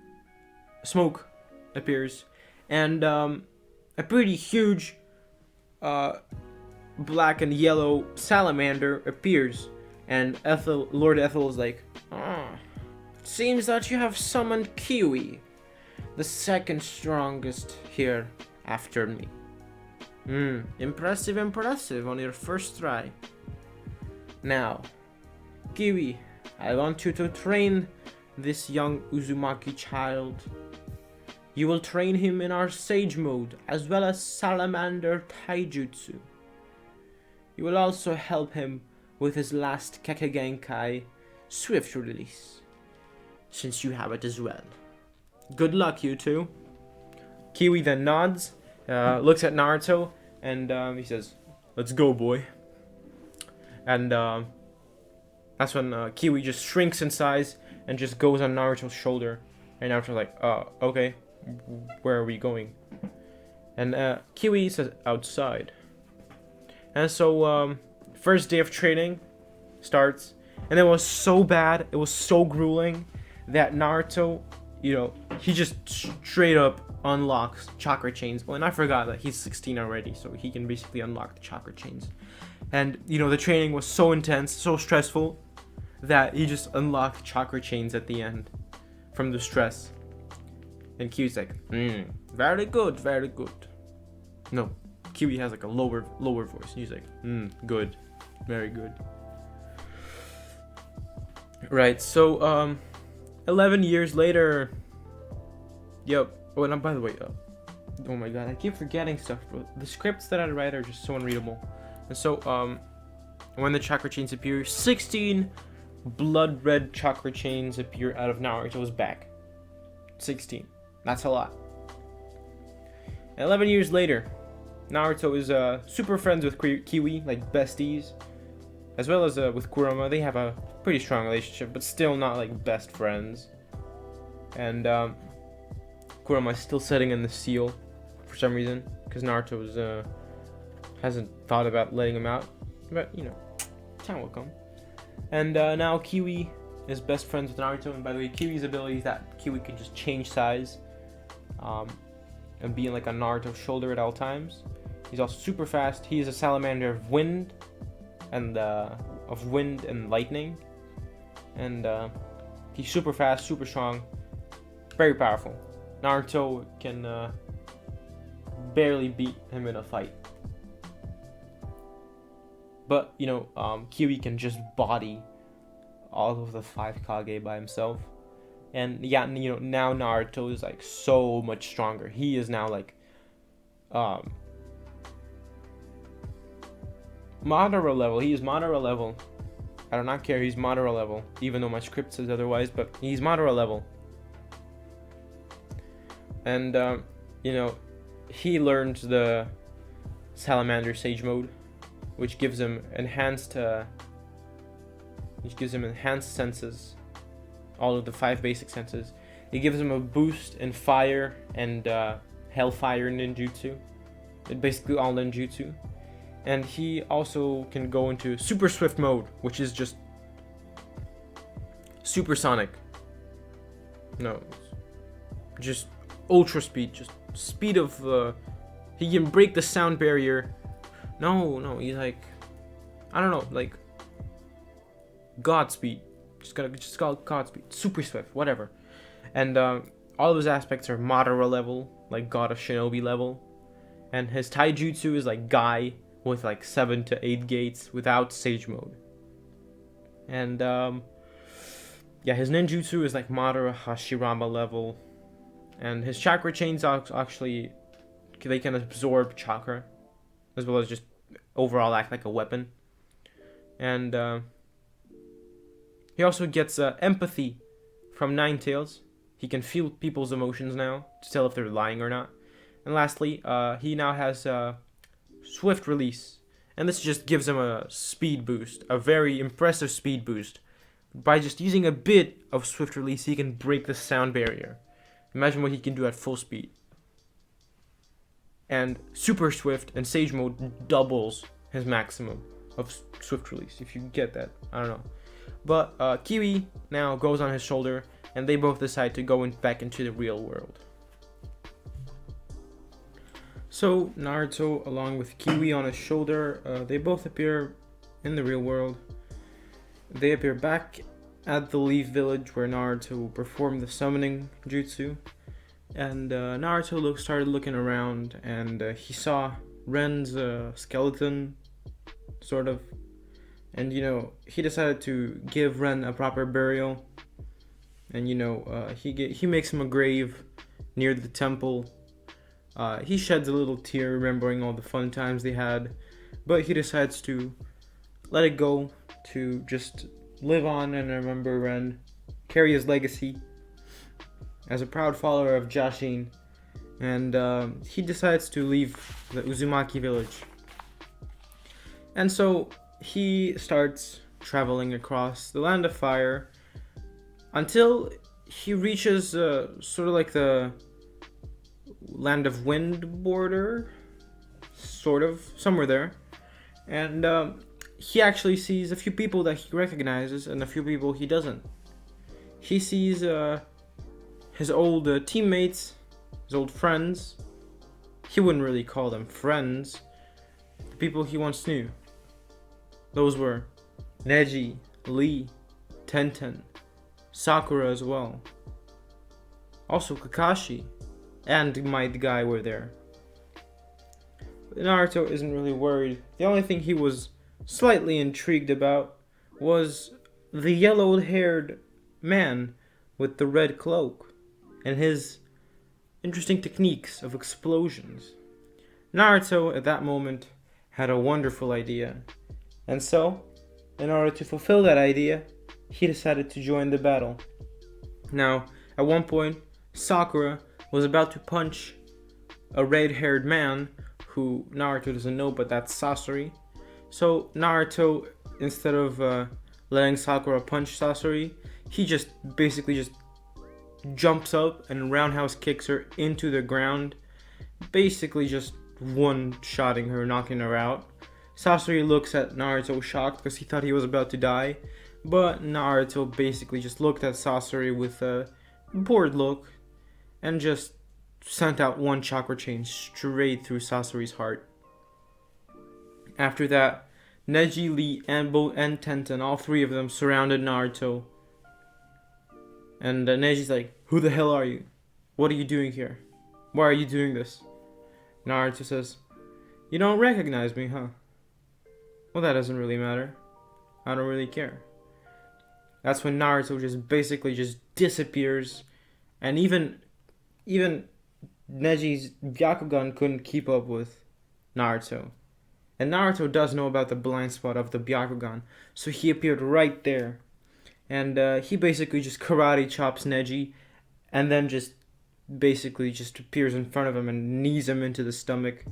smoke appears, and a pretty huge black and yellow salamander appears, and Lord Ethel is like, it seems that you have summoned Kiwi, the second strongest here after me. Impressive on your first try. Now, Kiwi, I want you to train this young Uzumaki child. You will train him in our Sage Mode, as well as Salamander Taijutsu. You will also help him with his last Kekkei Swift Release, since you have it as well. Good luck, you two. Kiwi then nods, looks at Naruto, and he says, "Let's go, boy." And that's when Kiwi just shrinks in size and just goes on Naruto's shoulder. And Naruto's like, okay, where are we going? And Kiwi says, outside. And so, first day of training starts, and it was so bad, it was so grueling, that Naruto, he just straight up unlocks chakra chains. Well, and I forgot that he's 16 already, so he can basically unlock the chakra chains. And, the training was so intense, so stressful, that he just unlocked chakra chains at the end from the stress. And Kiwi's like, very good, very good. No, Kiwi has like a lower voice. He's like, good, very good. Right, so 11 years later. Yep. Oh, and by the way, oh my god, I keep forgetting stuff, bro. The scripts that I write are just so unreadable. And so when the chakra chains appear, 16 blood red chakra chains appear out of Naruto's back. 16. That's a lot. 11 years later, Naruto is super friends with Kiwi, like besties, as well as with Kurama. They have a pretty strong relationship, but still not like best friends. And Kurama is still sitting in the seal for some reason, because Naruto hasn't thought about letting him out. But time will come. And now Kiwi is best friends with Naruto. And by the way, Kiwi's ability is that Kiwi can just change size and be like on Naruto's shoulder at all times. He's also super fast. He is a salamander of wind and lightning. And he's super fast, super strong, very powerful. Naruto can barely beat him in a fight. But, Kiwi can just body all of the 5 Kage by himself. And yeah, now Naruto is like so much stronger. He is now like Madara level. He is Madara level. I do not care, he's Madara level. Even though my script says otherwise, but he's Madara level. And he learned the Salamander Sage Mode, which gives him enhanced senses, all of the 5 basic senses. It gives him a boost in fire and hellfire ninjutsu. It's basically all ninjutsu. And he also can go into super swift mode, which is just supersonic. No, just ultra speed, just speed of he can break the sound barrier. No, he's like, I don't know, like Godspeed. Just call it Godspeed. Super swift, whatever. And all of his aspects are Madara level, like God of Shinobi level. And his taijutsu is like Guy with like 7 to 8 gates without Sage Mode. And his ninjutsu is like Madara Hashirama level. And his chakra chains actually, they can absorb chakra, as well as just overall act like a weapon. And he also gets empathy from Ninetales. He can feel people's emotions now to tell if they're lying or not. And lastly, he now has Swift Release. And this just gives him a speed boost, a very impressive speed boost, by just using a bit of swift release, he can break the sound barrier. Imagine what he can do at full speed. And super swift and sage mode doubles his maximum of swift release, if you get that. I don't know. But Kiwi now goes on his shoulder, and they both decide to go back into the real world. So Naruto, along with Kiwi on his shoulder, they both appear in the real world. They appear back at the Leaf Village where Naruto performed the summoning jutsu. And Naruto started looking around, and he saw Ren's skeleton, sort of. And, he decided to give Ren a proper burial. And, he makes him a grave near the temple. He sheds a little tear remembering all the fun times they had. But he decides to let it go, to just live on and remember Ren, carry his legacy as a proud follower of Jashin. And he decides to leave the Uzumaki village. And so he starts traveling across the Land of Fire until he reaches sort of like the Land of Wind border, sort of, somewhere there. And he actually sees a few people that he recognizes and a few people he doesn't. He sees his old teammates, his old friends. He wouldn't really call them friends. The people he once knew. Those were Neji, Lee, Tenten, Sakura as well. Also Kakashi and Might Guy were there. Naruto isn't really worried. The only thing he was slightly intrigued about was the yellow-haired man with the red cloak and his interesting techniques of explosions. Naruto, at that moment, had a wonderful idea. And so, in order to fulfill that idea, he decided to join the battle. Now, at one point, Sakura was about to punch a red-haired man who Naruto doesn't know, but that's Sasori. So Naruto, instead of letting Sakura punch Sasori, he just basically jumps up and roundhouse kicks her into the ground, basically just one-shotting her, knocking her out. Sasori looks at Naruto shocked because he thought he was about to die, but Naruto basically just looked at Sasori with a bored look and just sent out one chakra chain straight through Sasori's heart. After that, Neji, Lee, and Tenten, all three of them surrounded Naruto. And Neji's like, "Who the hell are you? What are you doing here? Why are you doing this?" Naruto says, "You don't recognize me, huh? Well, that doesn't really matter. I don't really care." That's when Naruto basically disappears, and even Neji's Byakugan couldn't keep up with Naruto. And Naruto does know about the blind spot of the Byakugan, so he appeared right there. And he basically just karate chops Neji, and then basically appears in front of him and knees him into the stomach,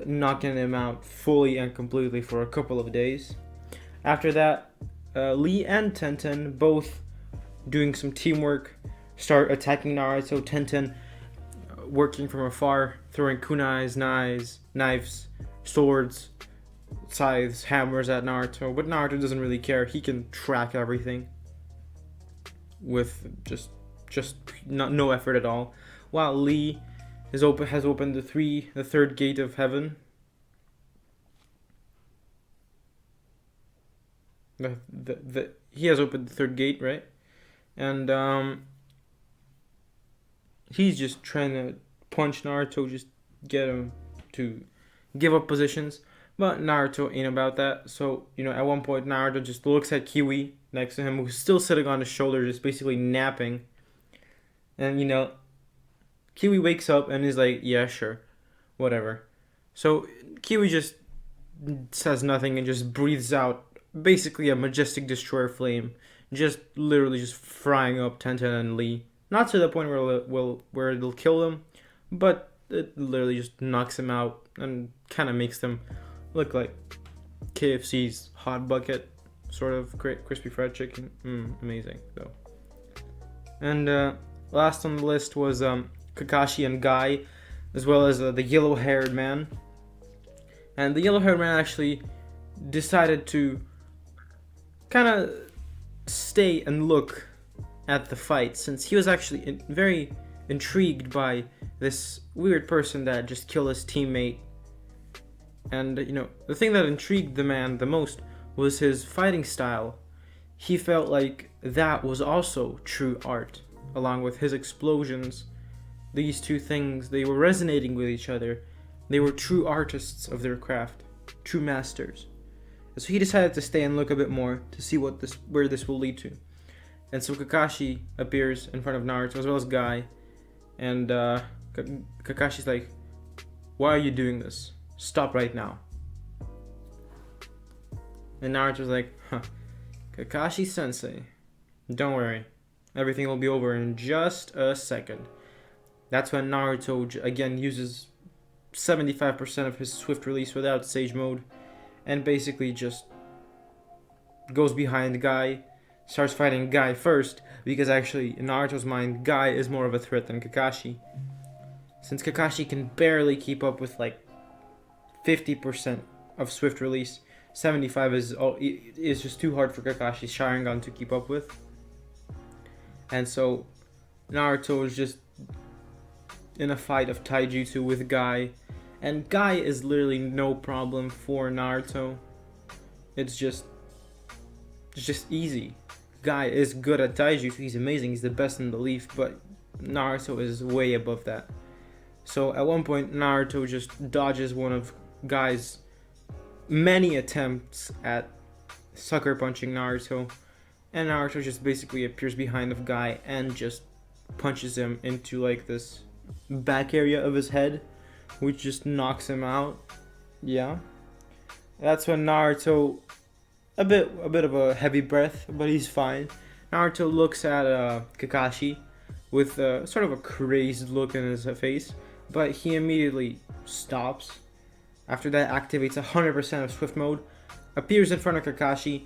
knocking him out fully and completely for a couple of days. After that, Lee and Tenten, both doing some teamwork, start attacking Naruto. Tenten working from afar, throwing kunais, knives, swords, scythes, hammers at Naruto. But Naruto doesn't really care. He can track everything with just no effort at all. While Lee has opened the third gate of heaven. He has opened the third gate, right? And he's just trying to punch Naruto, just get him to give up positions. But Naruto ain't about that. So, at one point, Naruto just looks at Kiwi next to him, who's still sitting on his shoulder, just basically napping. And, Kiwi wakes up and is like, "Yeah, sure. Whatever." So, Kiwi just says nothing and just breathes out basically a majestic destroyer flame. Just literally just frying up Tenten and Lee. Not to the point where it'll kill them, but it literally just knocks them out and kind of makes them look like KFC's hot bucket, sort of crispy fried chicken. Amazing though. And last on the list was Kakashi and Guy, as well as the yellow-haired man. And the yellow-haired man actually decided to kind of stay and look at the fight, since he was actually very intrigued by this weird person that just killed his teammate. And the thing that intrigued the man the most was his fighting style. He felt like that was also true art, along with his explosions. These two things, they were resonating with each other. They were true artists of their craft, true masters. And so he decided to stay and look a bit more to see where this will lead to. And so Kakashi appears in front of Naruto as well as Guy, and Kakashi's like, "Why are you doing this? Stop right now." And Naruto's like, "Kakashi-sensei, don't worry, everything will be over in just a second." That's when Naruto again uses 75% of his swift release without Sage Mode, and basically just goes behind Guy, starts fighting Guy first, because actually in Naruto's mind, Guy is more of a threat than Kakashi. Since Kakashi can barely keep up with like 50% of swift release, 75 is just too hard for Kakashi's Sharingan to keep up with. And so Naruto is just in a fight of taijutsu with Guy, and Guy is literally no problem for Naruto. It's just easy. Guy is good at taijutsu, he's amazing, he's the best in the leaf, but Naruto is way above that. So at one point Naruto just dodges one of Guy's many attempts at sucker punching Naruto, and Naruto just basically appears behind of Guy and just punches him into like this back area of his head, which just knocks him out. Yeah, that's when Naruto, a bit of a heavy breath, but he's fine. Naruto looks at Kakashi with sort of a crazed look in his face, but he immediately stops. After that, activates 100% of Swift Mode, appears in front of Kakashi.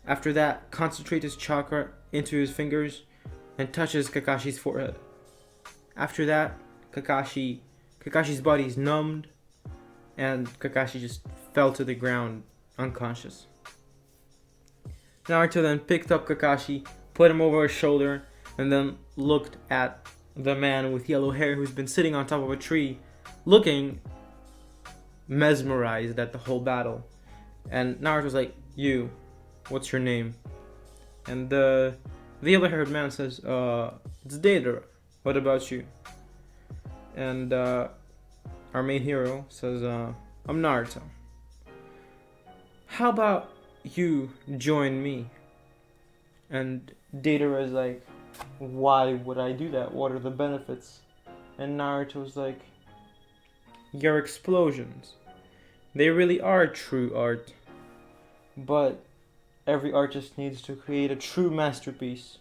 After that, concentrates his chakra into his fingers and touches Kakashi's forehead. After that, Kakashi's body is numbed, and Kakashi just fell to the ground unconscious. Naruto then picked up Kakashi, put him over his shoulder, and then looked at the man with yellow hair who's been sitting on top of a tree, looking mesmerized at the whole battle. And Naruto's like, "You, what's your name?" And the yellow-haired man says, "It's Deidara. What about you?" And our main hero says, "I'm Naruto. How about you join me?" And Deidara is like, "Why would I do that? What are the benefits?" And Naruto's like, "Your explosions. They really are true art. But every artist needs to create a true masterpiece.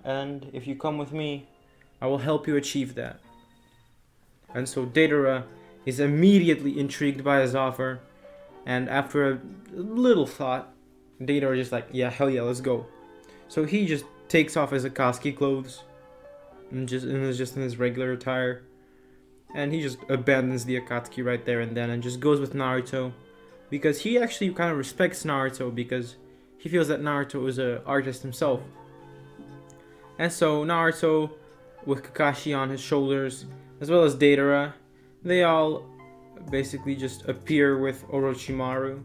And if you come with me, I will help you achieve that." And so Deidara is immediately intrigued by his offer, and after a little thought, Deidara is just like, "Yeah, hell yeah, let's go." So he just takes off his Akatsuki clothes and is just in his regular attire, and he just abandons the Akatsuki right there and then and just goes with Naruto, because he actually kind of respects Naruto, because he feels that Naruto is an artist himself. And so Naruto, with Kakashi on his shoulders, as well as Deidara, they all basically just appear with Orochimaru.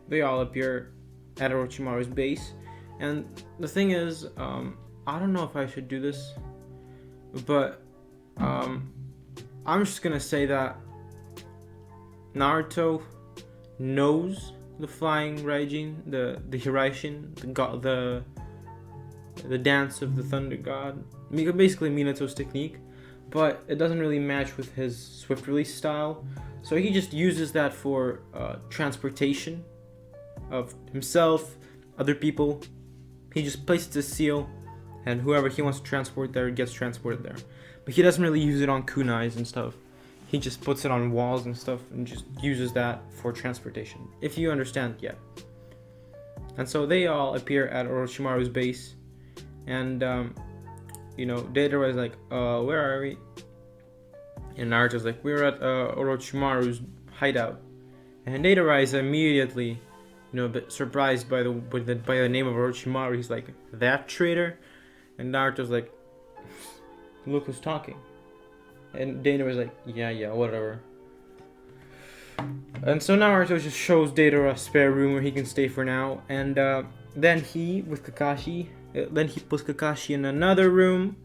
They all appear at Orochimaru's base. And the thing is, I don't know if I should do this, but I'm just gonna say that Naruto knows the flying Raijin, the Hiraishin, the dance of the Thunder God, basically Minato's technique, but it doesn't really match with his swift release style. So he just uses that for transportation of himself, other people. He just places a seal, and whoever he wants to transport there gets transported there. But he doesn't really use it on kunais and stuff. he just puts it on walls and stuff and just uses that for transportation. If you understand, yeah. And so they all appear at Orochimaru's base, and Deidara is like, where are we? And Naruto's like, we're at Orochimaru's hideout. And Deidara is immediately, a bit surprised by the name of Orochimaru. He's like, that traitor? And Naruto's like, look who's talking. And Deidara was like, yeah, whatever. And so Naruto just shows Deidara a spare room where he can stay for now. And then he puts Kakashi in another room.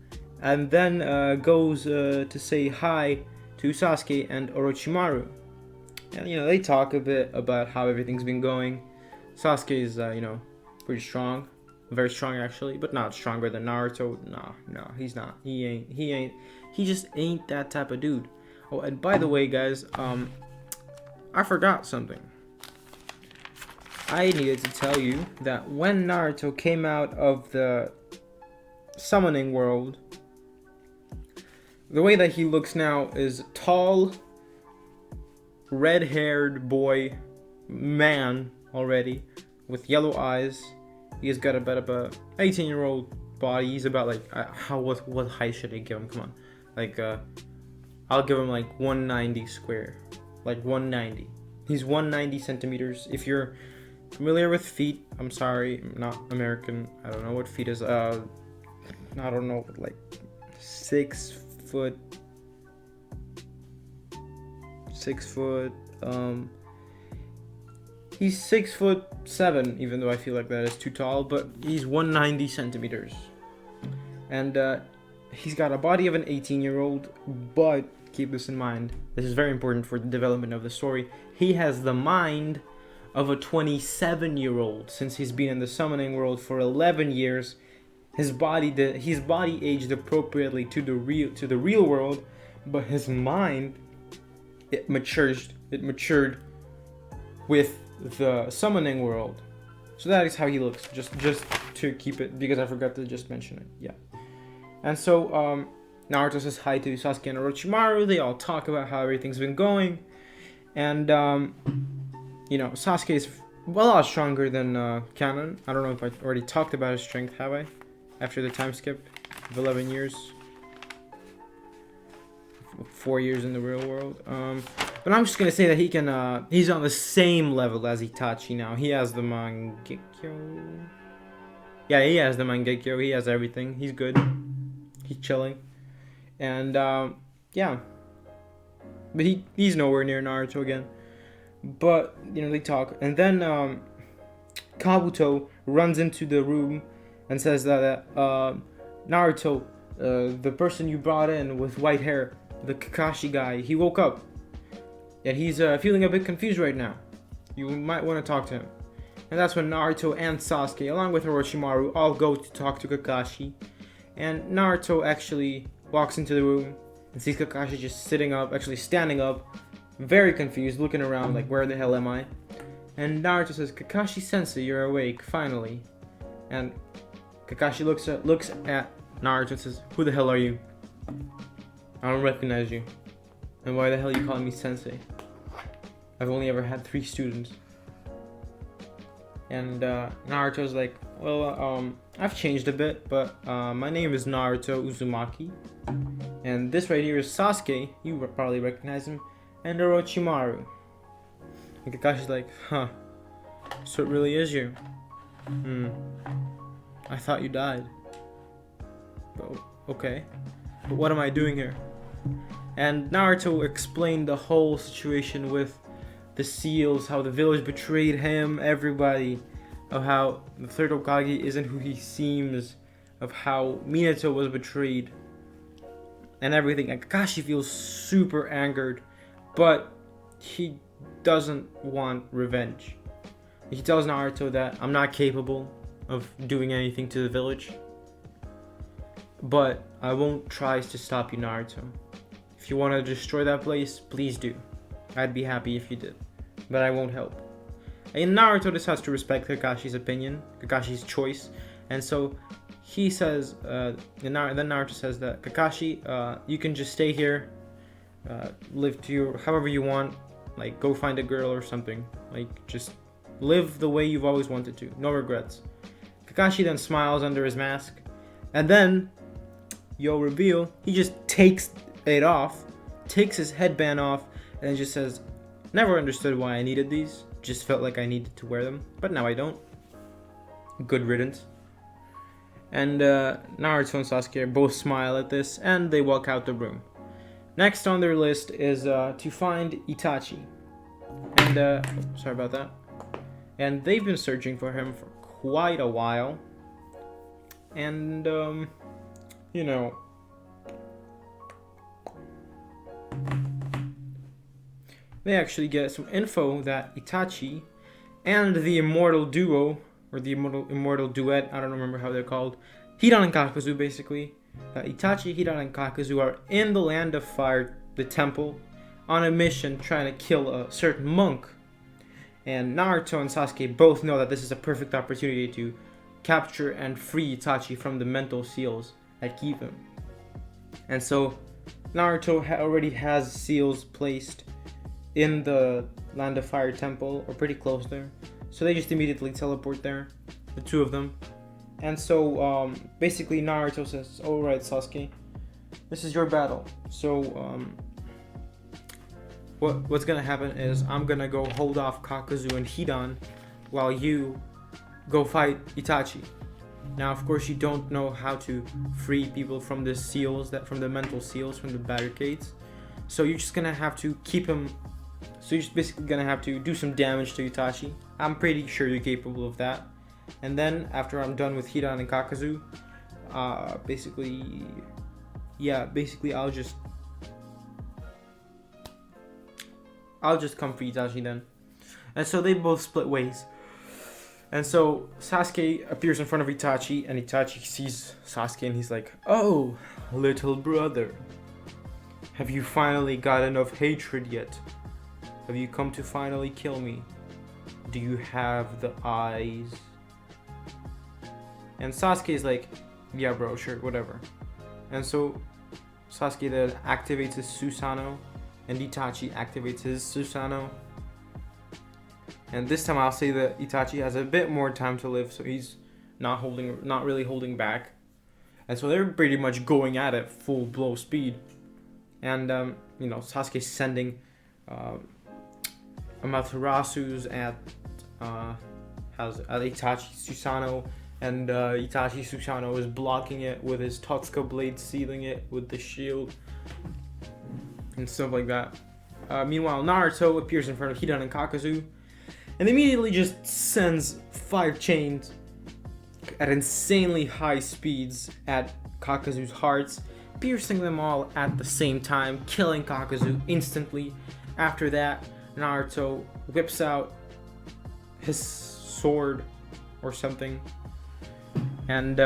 And then goes to say hi to Sasuke and Orochimaru. And, they talk a bit about how everything's been going. Sasuke is, pretty strong. Very strong, actually. But not stronger than Naruto. No, he's not. He ain't. He just ain't that type of dude. Oh, and by the way, guys, I forgot something. I needed to tell you that when Naruto came out of the summoning world, the way that he looks now is tall, red-haired man already, with yellow eyes. He's got about a 18-year-old body. He's about like what height should I give him? Come on, like I'll give him like 190 square, like 190. He's 190 centimeters. If you're familiar with feet, I'm sorry, I'm not American. I don't know what feet is. I don't know, like 6 foot. He's 6'7", even though I feel like that is too tall, but he's 190 centimeters. And he's got a body of an 18-year-old, but keep this in mind. This is very important for the development of the story. He has the mind of a 27-year-old. Since he's been in the summoning world for 11 years, his body aged appropriately to the real world, but his mind, it matured with the summoning world. So that is how he looks, just to keep it, because I forgot to just mention it. Yeah. And so Naruto says hi to Sasuke and Orochimaru. They all talk about how everything's been going, and Sasuke is a lot stronger than Kanon. I don't know if I already talked about his strength, have I? After the time skip of 11 years, 4 years in the real world. But I'm just gonna say that he's on the same level as Itachi now. He has the Mangekyo. Yeah, he has the Mangekyo. He has everything. He's good. He's chilling. And, yeah. But he's nowhere near Naruto again. But, they talk. And then, Kabuto runs into the room and says that, Naruto, the person you brought in with white hair, the Kakashi guy, he woke up. And he's feeling a bit confused right now. You might want to talk to him. And that's when Naruto and Sasuke, along with Orochimaru, all go to talk to Kakashi. And Naruto actually walks into the room and sees Kakashi just standing up, very confused, looking around like, where the hell am I? And Naruto says, Kakashi-sensei, you're awake, finally. And Kakashi looks at Naruto and says, who the hell are you? I don't recognize you. And why the hell are you calling me sensei? I've only ever had 3 students. And Naruto's like, well, I've changed a bit, but my name is Naruto Uzumaki. And this right here is Sasuke, you probably recognize him, and Orochimaru. And Kakashi's like, huh, so it really is you. I thought you died. But, okay, but what am I doing here? And Naruto explained the whole situation with the seals, how the village betrayed him, everybody, of how the third Hokage isn't who he seems, of how Minato was betrayed, and everything. And Kakashi feels super angered, but he doesn't want revenge. He tells Naruto that I'm not capable of doing anything to the village, but I won't try to stop you, Naruto. If you want to destroy that place, please do. I'd be happy if you did, but I won't help. And Naruto decides to respect Kakashi's opinion, Kakashi's choice, and so he says, then Naruto says that Kakashi, you can just stay here live to your however you want. Like, go find a girl or something. Like, just live the way you've always wanted to. No regrets. Kakashi then smiles under his mask. And then, reveal, he just takes it off. Takes his headband off. And just says, never understood why I needed these. Just felt like I needed to wear them. But now I don't. Good riddance. And Naruto and Sasuke both smile at this. And they walk out the room. Next on their list is to find Itachi. And, sorry about that. And they've been searching for him for quite a while. And, you know, they actually get some info that Itachi and the immortal duo, or the immortal duet, I don't remember how they're called, Hidan and Kakuzu basically, that Itachi, Hidan, and Kakuzu are in the Land of Fire, the temple, on a mission trying to kill a certain monk. And Naruto and Sasuke both know that this is a perfect opportunity to capture and free Itachi from the mental seals that keep him. And so Naruto already has seals placed in the Land of Fire temple, or pretty close there. So they just immediately teleport there, the two of them. And so basically Naruto says, alright Sasuke, this is your battle. So what's gonna happen is I'm gonna go hold off Kakuzu and Hidan while you go fight Itachi. Now of course you don't know how to free people from the seals, from the mental seals, from the barricades. So you're just gonna have to keep him. So you're just basically gonna have to do some damage to Itachi. I'm pretty sure you're capable of that. And then after I'm done with Hidan and Kakuzu, basically I'll just come for Itachi then. And so they both split ways. And so Sasuke appears in front of Itachi, and Itachi sees Sasuke and he's like, "Oh, little brother, have you finally got enough hatred yet? Have you come to finally kill me? Do you have the eyes?" And Sasuke is like, "Yeah bro, sure, whatever." And so Sasuke then activates his Susanoo, and Itachi activates his Susanoo. And this time I'll say that Itachi has a bit more time to live, so he's not really holding back. And so they're pretty much going at it full blow speed. And Sasuke's sending Amaterasu's at Itachi's Susanoo, and Itachi's Susanoo is blocking it with his Totsuka blade, sealing it with the shield and stuff like that. Meanwhile, Naruto appears in front of Hidan and Kakuzu and immediately just sends 5 chains at insanely high speeds at Kakuzu's hearts, piercing them all at the same time, killing Kakuzu instantly. After that, Naruto whips out his sword or something, and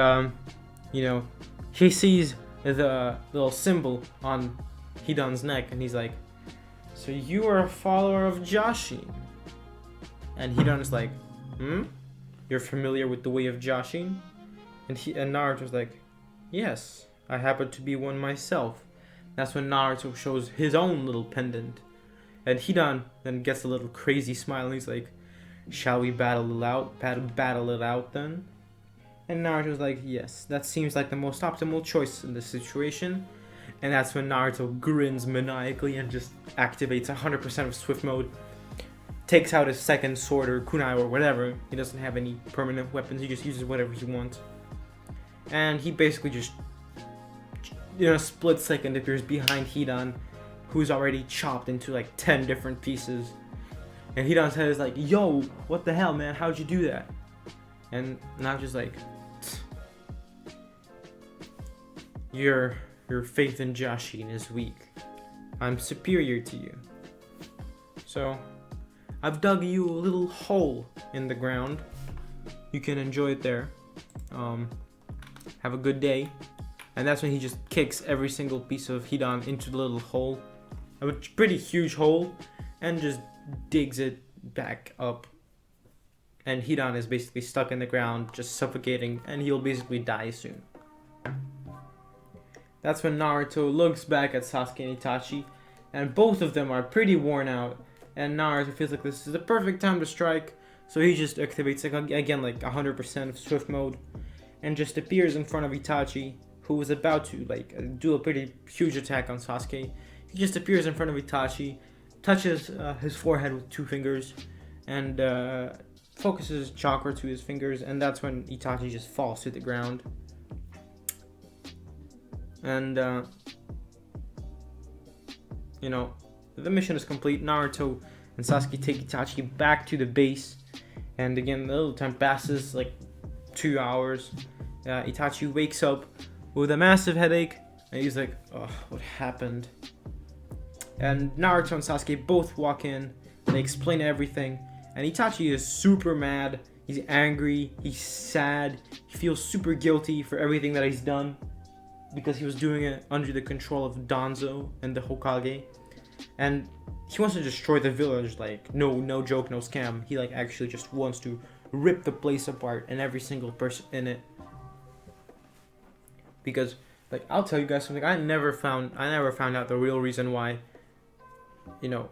he sees the little symbol on Hidan's neck, and he's like, "So you are a follower of Jashin?" And Hidan is like, "You're familiar with the way of Jashin?" And Naruto's like, "Yes, I happen to be one myself." That's when Naruto shows his own little pendant. And Hidan then gets a little crazy smile, and he's like, "Shall we battle it out then?" And Naruto's like, "Yes, that seems like the most optimal choice in this situation." And that's when Naruto grins maniacally and just activates 100% of Swift Mode. Takes out his second sword or kunai or whatever. He doesn't have any permanent weapons, he just uses whatever he wants. And he basically just, in a split second, appears behind Hidan, who's already chopped into like 10 different pieces. And Hidan's head is like, "Yo, what the hell, man? How'd you do that?" And Naruto's like, Your faith in Jashin is weak. I'm superior to you. So, I've dug you a little hole in the ground. You can enjoy it there. Have a good day." And that's when he just kicks every single piece of Hidan into the little hole. A pretty huge hole. And just digs it back up. And Hidan is basically stuck in the ground, just suffocating. And he'll basically die soon. That's when Naruto looks back at Sasuke and Itachi. and both of them are pretty worn out. And Naruto feels like this is the perfect time to strike, so he just activates again like 100% of Swift mode, and just appears in front of Itachi, who was about to like do a pretty huge attack on Sasuke. He just appears in front of Itachi, touches his forehead with 2 fingers, and focuses chakra to his fingers, and that's when Itachi just falls to the ground. And you know, the mission is complete. Naruto and Sasuke take Itachi back to the base, and again, the little time passes like 2 hours. Itachi wakes up with a massive headache, and he's like, "Oh, what happened?" And Naruto and Sasuke both walk in. They explain everything, and Itachi is super mad. He's angry. He's sad. He feels super guilty for everything that he's done, because he was doing it under the control of Danzo and the Hokage, and he wants to destroy the village. Like, no joke, no scam. He like actually just wants to rip the place apart and every single person in it. Because like, I'll tell you guys something. I never found out the real reason why, you know,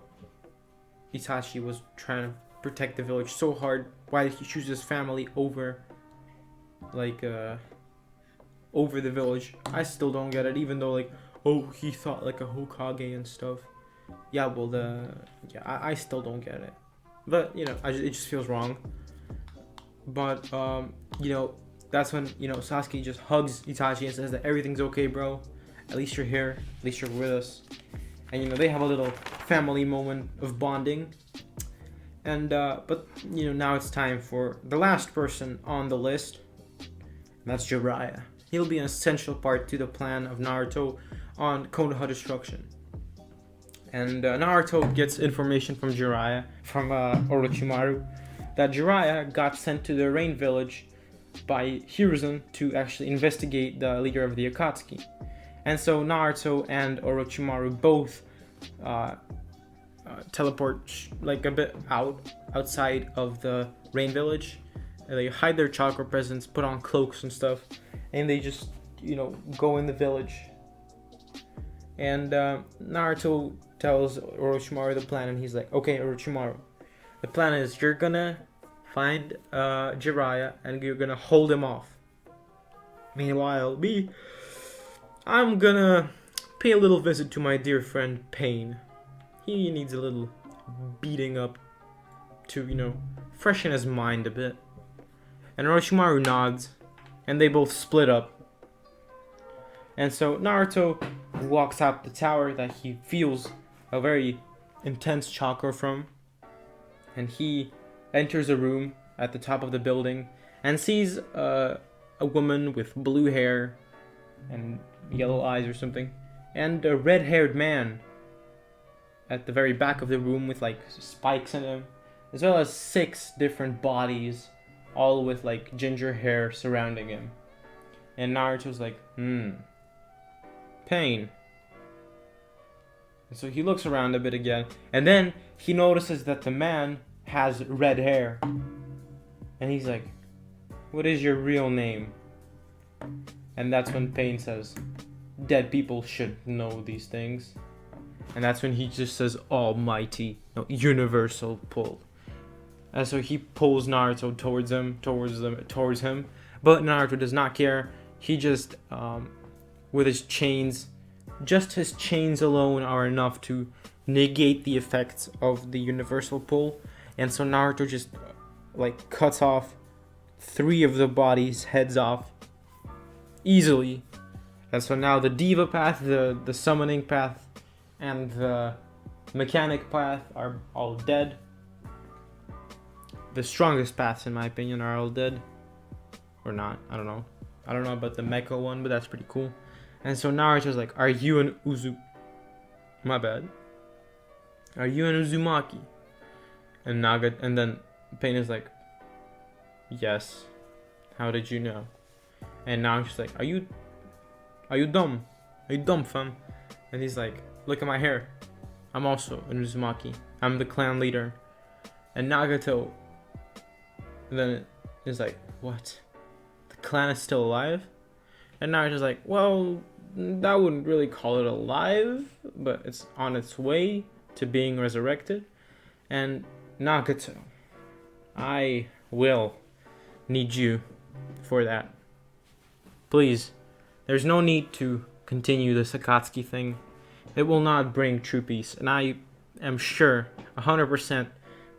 Itachi was trying to protect the village so hard. Why did he choose his family over over the village? I still don't get it, even though like, oh, he thought like a Hokage and stuff. Yeah, well, I still don't get it. But, you know, it just feels wrong. But, you know, that's when, you know, Sasuke just hugs Itachi and says that everything's okay, bro. At least you're here. At least you're with us. And, you know, they have a little family moment of bonding. And, but, you know, now it's time for the last person on the list. And that's Jiraiya. He'll be an essential part to the plan of Naruto on Konoha destruction. And Naruto gets information from Jiraiya, from Orochimaru, that Jiraiya got sent to the Rain Village by Hiruzen to actually investigate the leader of the Akatsuki. And so Naruto and Orochimaru both teleport like a bit outside of the Rain Village. And they hide their chakra presence, put on cloaks and stuff, and they just, you know, go in the village. And Naruto tells Orochimaru the plan, and he's like, okay, Orochimaru, the plan is you're gonna find Jiraiya and you're gonna hold him off. Meanwhile, I'm gonna pay a little visit to my dear friend Pain. He needs a little beating up to, you know, freshen his mind a bit. And Orochimaru nods, and they both split up. And so Naruto walks out the tower that he feels a very intense chakra from, and he enters a room at the top of the building and sees a woman with blue hair and yellow eyes or something, and a red-haired man at the very back of the room with like spikes in him, as well as 6 different bodies, all with like ginger hair surrounding him. And Naruto's like, Pain. And so he looks around a bit again, and then he notices that the man has red hair. And he's like, what is your real name? And that's when Pain says, dead people should know these things. And that's when he just says almighty, no, universal pull. And so he pulls Naruto towards him. But Naruto does not care. He just, with his chains, just his chains alone are enough to negate the effects of the universal pull. And so Naruto just, like, cuts off 3 of the body's heads off easily. And so now the Diva path, the summoning path, and the mechanic path are all dead. The strongest paths, in my opinion, are all dead. Or not, I don't know. I don't know about the mecha one, but that's pretty cool. And so Naruto's like, are you an my bad. Are you an Uzumaki? And then Pain is like, yes. How did you know? And Naruto's like, are you dumb? Are you dumb, fam? And he's like, look at my hair. I'm also an Uzumaki. I'm the clan leader. And Nagato then is like, what? The clan is still alive? And Naruto's like, well, I wouldn't really call it alive, but it's on its way to being resurrected. And Nagato, I will need you for that. Please, there's no need to continue the Sakatsuki thing. It will not bring true peace, and I am sure 100%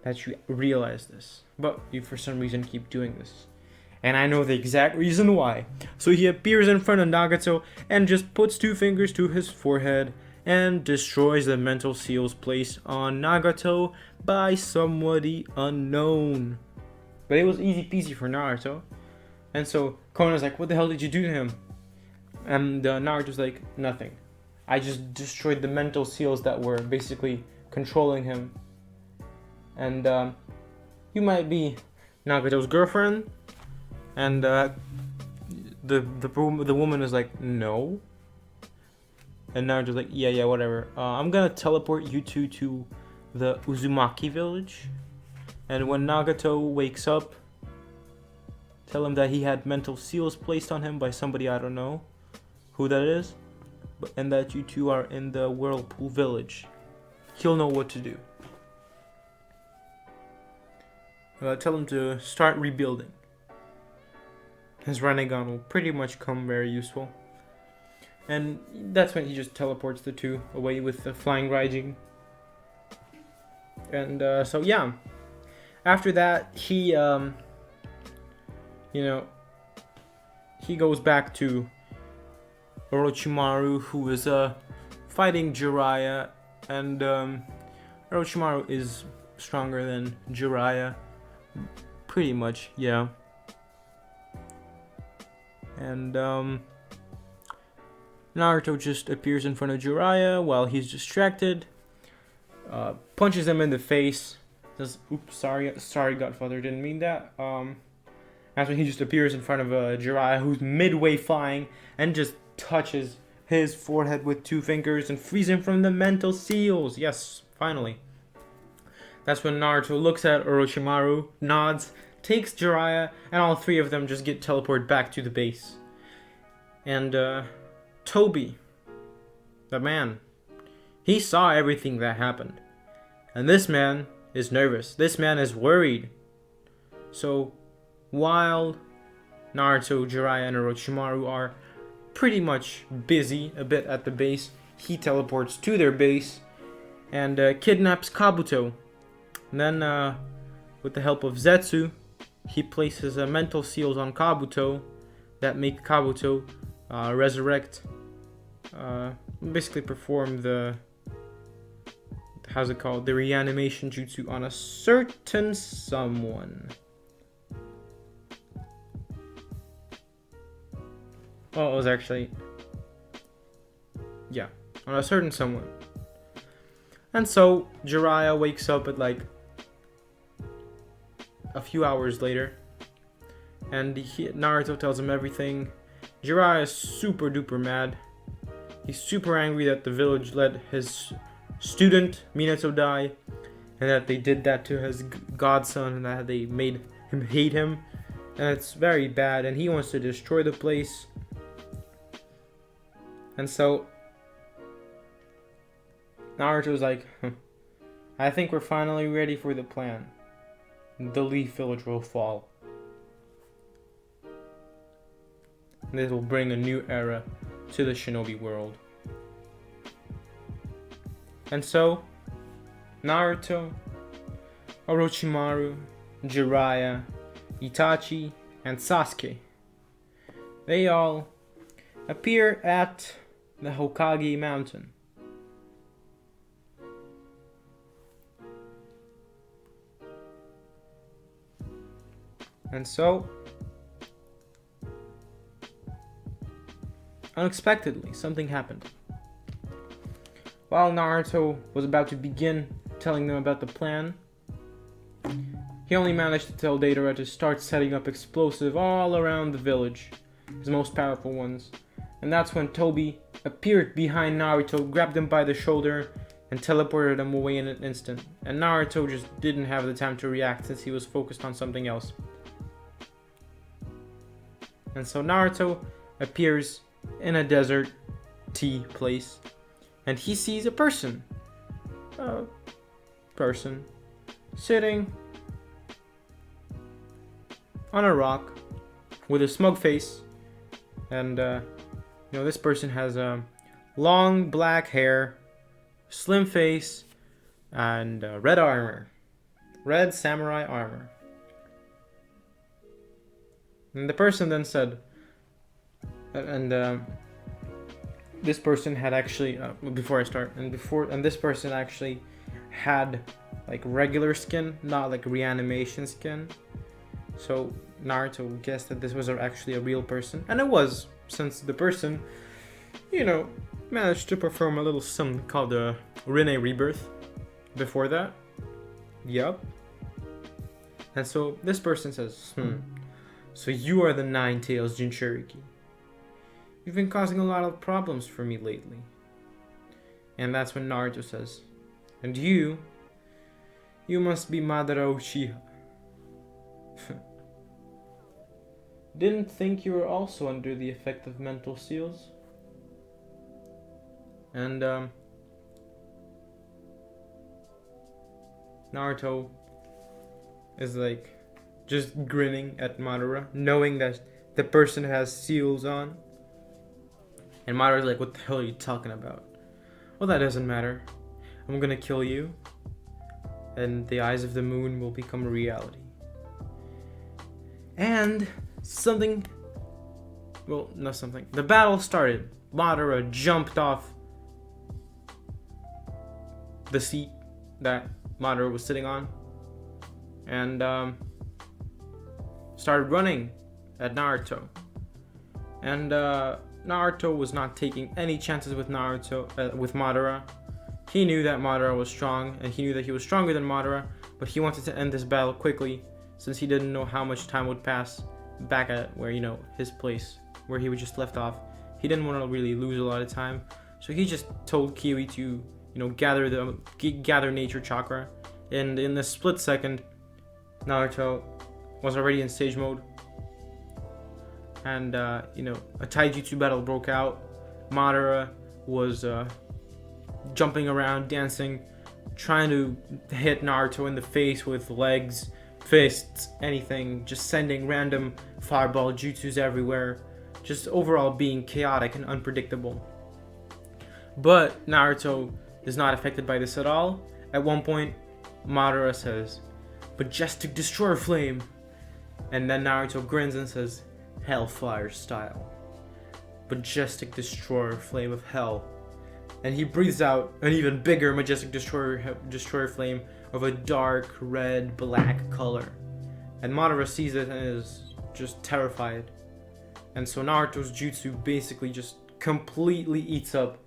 that you realize this. But you, for some reason, keep doing this. And I know the exact reason why. So he appears in front of Nagato and just puts 2 fingers to his forehead and destroys the mental seals placed on Nagato by somebody unknown. But it was easy peasy for Naruto. And so Kono's like, what the hell did you do to him? And Naruto's like, nothing. I just destroyed the mental seals that were basically controlling him. And you might be Nagato's girlfriend. And the woman is like, no. And Naruto's like, yeah, whatever. I'm gonna teleport you two to the Uzumaki village. And when Nagato wakes up, tell him that he had mental seals placed on him by somebody, I don't know who that is. And that you two are in the Whirlpool village. He'll know what to do. Tell him to start rebuilding. His Rinnegan will pretty much come very useful. And that's when he just teleports the 2 away with the flying Raijin. And so yeah. After that, he he goes back to Orochimaru, who is fighting Jiraiya, and Orochimaru is stronger than Jiraiya, pretty much, yeah. And Naruto just appears in front of Jiraiya while he's distracted, punches him in the face, says, oops, sorry Godfather, didn't mean that. That's when he just appears in front of Jiraiya, who's midway flying, and just touches his forehead with 2 fingers and frees him from the mental seals. Yes, finally. That's when Naruto looks at Orochimaru, nods, takes Jiraiya, and all 3 of them just get teleported back to the base. And Toby, the man, he saw everything that happened. And this man is nervous. This man is worried. So while Naruto, Jiraiya, and Orochimaru are pretty much busy a bit at the base, he teleports to their base and kidnaps Kabuto. And then with the help of Zetsu, he places mental seals on Kabuto that make Kabuto resurrect, basically perform the, how's it called, the reanimation jutsu on a certain someone. Oh, it was actually, yeah, on a certain someone. And so Jiraiya wakes up at like a few hours later, and Naruto tells him everything. Jiraiya is super duper mad. He's super angry that the village let his student Minato die, and that they did that to his godson, and that they made him hate him, and it's very bad, and he wants to destroy the place. And so Naruto's like, I think we're finally ready for the plan. The Leaf Village will fall. This will bring a new era to the shinobi world. And so Naruto, Orochimaru, Jiraiya, Itachi, and Sasuke, they all appear at the Hokage Mountain. And so, unexpectedly, something happened. While Naruto was about to begin telling them about the plan, he only managed to tell Deidara to start setting up explosives all around the village, his most powerful ones. And that's when Toby appeared behind Naruto, grabbed him by the shoulder, and teleported him away in an instant. And Naruto just didn't have the time to react since he was focused on something else. And so Naruto appears in a desert tea place, and he sees a person sitting on a rock with a smug face, and this person has long black hair, slim face, and red armor, red samurai armor. And the person then said, this person had actually this person actually had like regular skin, not like reanimation skin. So Naruto guessed that this was actually a real person, and it was, since the person, managed to perform a little something called a Rinne rebirth before that. Yup. And so this person says, so you are the Nine Tails Jinchuriki. You've been causing a lot of problems for me lately. And that's when Naruto says, and you must be Madara Uchiha. Didn't think you were also under the effect of mental seals? And Naruto is like just grinning at Madara, knowing that the person has seals on. And Madara's like, what the hell are you talking about? Well, that doesn't matter. I'm gonna kill you, and the eyes of the moon will become a reality. And the battle started. Madara jumped off the seat that Madara was sitting on, and started running at Naruto. And Naruto was not taking any chances with Madara. He knew that Madara was strong, and he knew that he was stronger than Madara, but he wanted to end this battle quickly, since he didn't know how much time would pass back at where, his place, where he was just left off. He didn't want to really lose a lot of time, so he just told Kiwi to, gather nature chakra, and in a split second, Naruto was already in stage mode, and a taijutsu battle broke out. Madara was jumping around, dancing, trying to hit Naruto in the face with legs, fists, anything, just sending random fireball jutsus everywhere, just overall being chaotic and unpredictable. But Naruto is not affected by this at all. At one point, Madara says, "Majestic Destroyer Flame," and then Naruto grins and says, "Hellfire style. Majestic Destroyer Flame of Hell." And he breathes out an even bigger Majestic Destroyer Flame of a dark red black color. And Madara sees it and is just terrified. And so Naruto's jutsu basically just completely eats up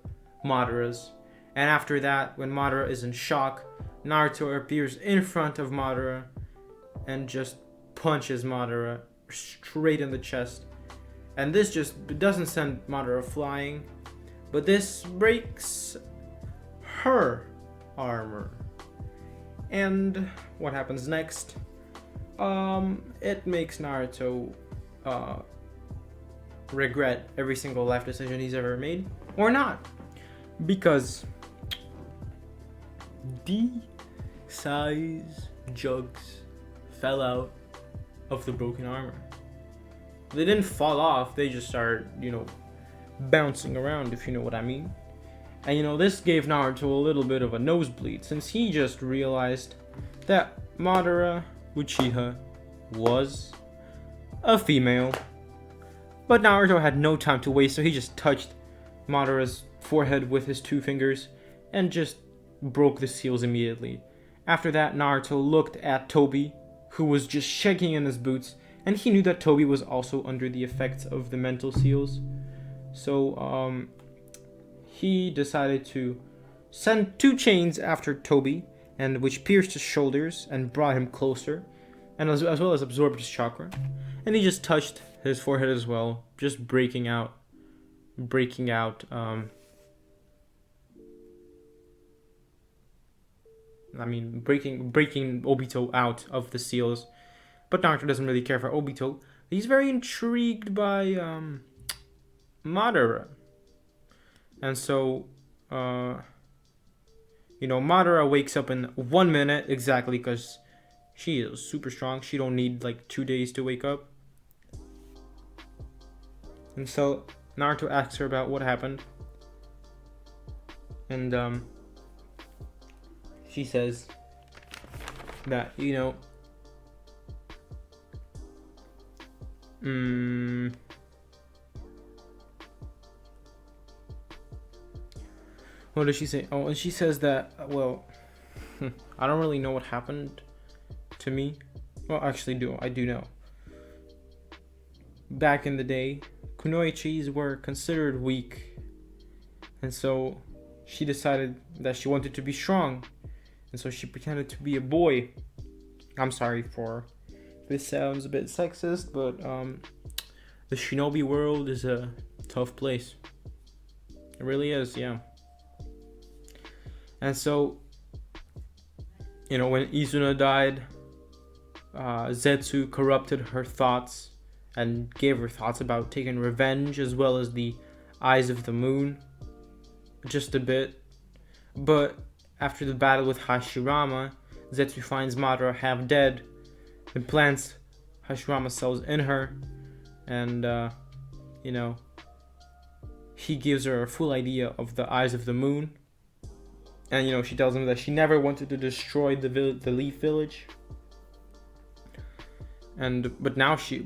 Madara's. And after that, when Madara is in shock, Naruto appears in front of Madara and just punches Madara straight in the chest. And this just doesn't send Madara flying, but this breaks her armor. And what happens next? It makes Naruto regret every single life decision he's ever made, or not, because D-size jugs fell out of the broken armor. They didn't fall off, they just started, bouncing around, if you know what I mean. And this gave Naruto a little bit of a nosebleed, since he just realized that Madara Uchiha was a female. But Naruto had no time to waste, so he just touched Madara's forehead with his 2 fingers and just broke the seals immediately. After that, Naruto looked at Tobi, who was just shaking in his boots, and he knew that Tobi was also under the effects of the mental seals. So he decided to send 2 chains after Tobi, and which pierced his shoulders and brought him closer, and as well as absorbed his chakra. And he just touched his forehead as well, just breaking breaking Obito out of the seals. But Naruto doesn't really care for Obito. He's very intrigued by Madara. And so, Madara wakes up in 1 minute exactly because she is super strong. She don't need like 2 days to wake up. And so Naruto asks her about what happened. And she says that, what does she say? Oh, and she says that, well, I don't really know what happened to me. Well, actually, I do know. Back in the day, kunoichis were considered weak. And so she decided that she wanted to be strong. And so she pretended to be a boy. I'm sorry for this sounds a bit sexist, but the shinobi world is a tough place. It really is, yeah. And so, when Izuna died, Zetsu corrupted her thoughts and gave her thoughts about taking revenge, as well as the eyes of the moon, just a bit. But after the battle with Hashirama, Zetsu finds Madara half dead and plants Hashirama cells in her, and he gives her a full idea of the eyes of the moon. And she tells him that she never wanted to destroy the Leaf Village. But now she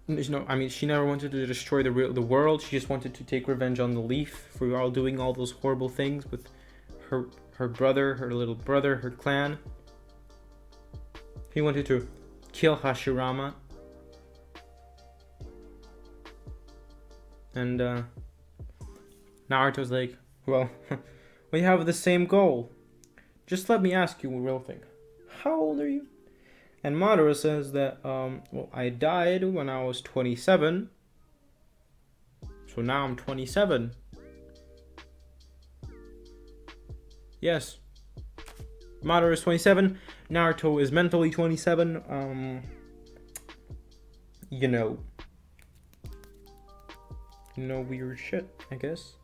never wanted to destroy the world. She just wanted to take revenge on the Leaf for all doing all those horrible things with her brother, her little brother, her clan. He wanted to kill Hashirama. And Naruto's like, well, we have the same goal. Just let me ask you a real thing. How old are you? And Madara says that, I died when I was 27. So now I'm 27. Yes. Madara is 27. Naruto is mentally 27. Weird shit, I guess.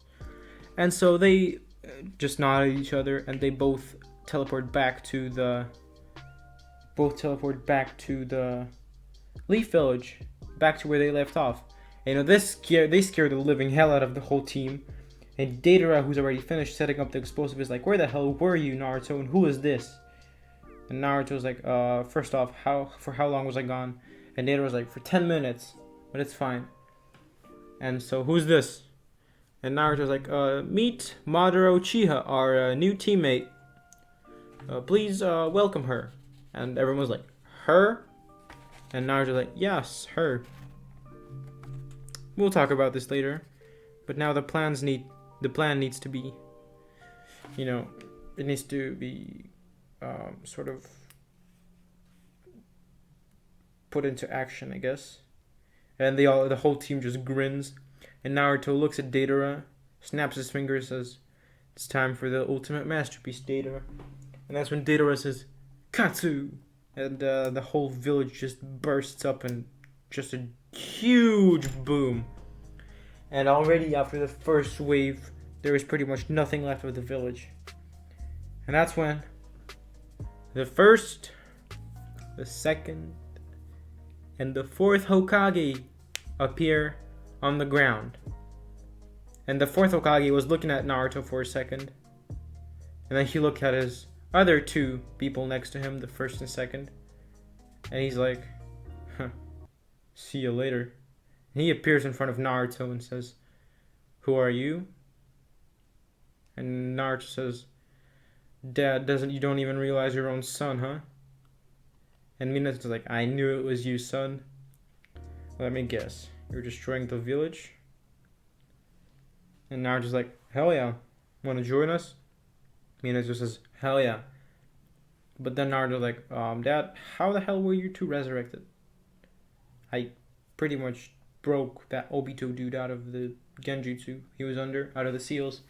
And so they just nod at each other, and they both teleport back to the Leaf Village, back to where they left off. And they scared the living hell out of the whole team. And Deidara, who's already finished setting up the explosive, is like, "Where the hell were you, Naruto? And who is this?" And Naruto's like, "First off, for how long was I gone?" And Deidara's like, "For 10 minutes, but it's fine." And so, "Who's this?" And Naruto's like, "Meet Madara Uchiha, our new teammate. Please welcome her." And everyone was like, "Her?" And Naruto's like, "Yes, her. We'll talk about this later. But now the plan needs to be, it needs to be sort of put into action, I guess." And the whole team just grins. And Naruto looks at Deidara, snaps his fingers, says, "It's time for the ultimate masterpiece, Deidara." And that's when Deidara says, "Katsu!" And the whole village just bursts up in just a huge boom. And already after the first wave, there is pretty much nothing left of the village. And that's when the first, the second, and the fourth Hokage appear on the ground. And the fourth Hokage was looking at Naruto for a second. And then he looked at his other two people next to him, the first and second. And he's like, "See you later." And he appears in front of Naruto and says, "Who are you?" And Naruto says, "Dad, you don't even realize your own son, huh?" And Minato's like, "I knew it was you, son. Let me guess. You're destroying the village?" And Naruto's like, "Hell yeah. Want to join us?" Minato says, "Hell yeah." But then Naruto's like, "Dad, how the hell were you two resurrected? I pretty much broke that Obito dude out of the genjutsu he was under, out of the seals."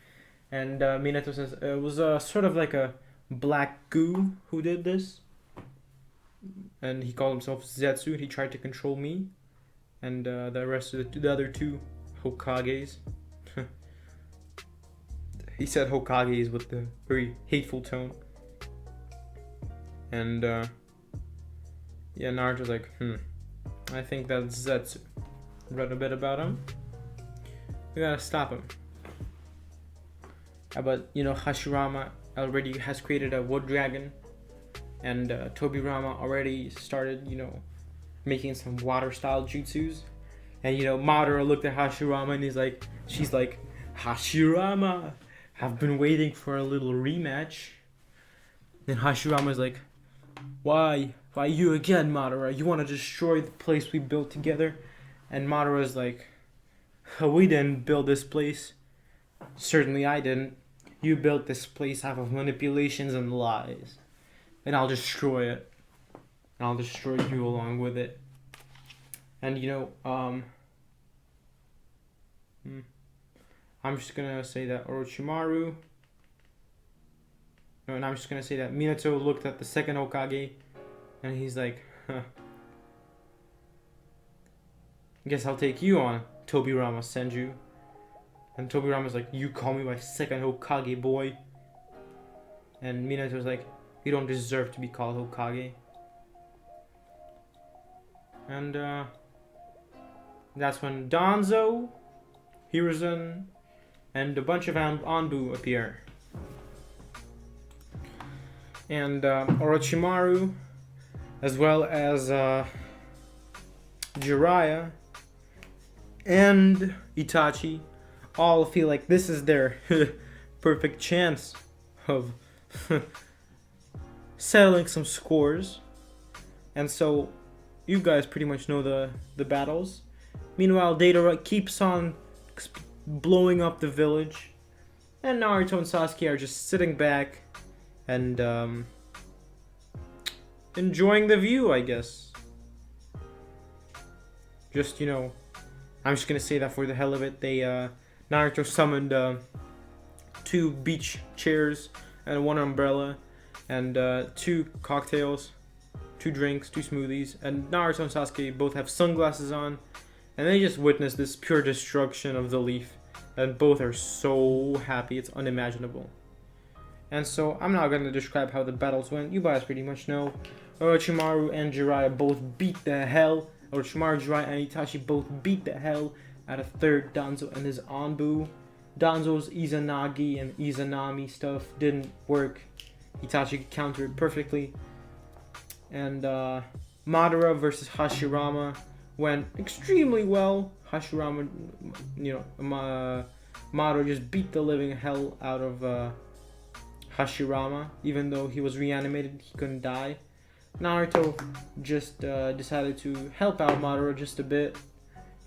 And Minato says, "It was sort of like a black goo who did this. And he called himself Zetsu, and he tried to control me and the rest of the other two Hokages." he said Hokages with the very hateful tone. And yeah, Naruto's like, I think that's Zetsu. Read a bit about him. We gotta stop him. But you know, Hashirama already has created a wood dragon, and Tobirama already started, you know, making some water style jutsus. And you know, Madara looked at Hashirama and she's like, Hashirama, I've been waiting for a little rematch. And Hashirama's like, why you again, Madara? You want to destroy the place we built together? And Madara's like, we didn't build this place. Certainly I didn't. You built this place out of manipulations and lies. And I'll destroy it. And I'll destroy you along with it. And you know, I'm just gonna say that Orochimaru. No, and I'm just gonna say that Minato looked at the second Hokage, and he's like, I guess I'll take you on, Tobirama Senju. And Tobirama's like, you call me my second Hokage, boy. And Minato's like, you don't deserve to be called Hokage. And that's when Danzo, Hiruzen, and a bunch of Anbu appear. And Orochimaru, as well as Jiraiya and Itachi, all feel like this is their perfect chance of settling some scores. And so you guys pretty much know the battles. Meanwhile, Data keeps on blowing up the village, and Naruto and Sasuke are just sitting back and enjoying the view, I guess. Just, you know, I'm just gonna say that for the hell of it, they Naruto summoned 2 beach chairs and 1 umbrella and 2 cocktails, 2 drinks, 2 smoothies, and Naruto and Sasuke both have sunglasses on, and they just witnessed this pure destruction of the leaf, and both are so happy, it's unimaginable. And so I'm not going to describe how the battles went, you guys pretty much know. Orochimaru and Jiraiya both beat the hell, Orochimaru, Jiraiya, and Itachi both beat the hell out of third Danzo and his Anbu. Danzo's Izanagi and Izanami stuff didn't work. Itachi countered perfectly. And Madara versus Hashirama went extremely well. Hashirama, you know, Madara just beat the living hell out of Hashirama. Even though he was reanimated, he couldn't die. Naruto just decided to help out Madara just a bit.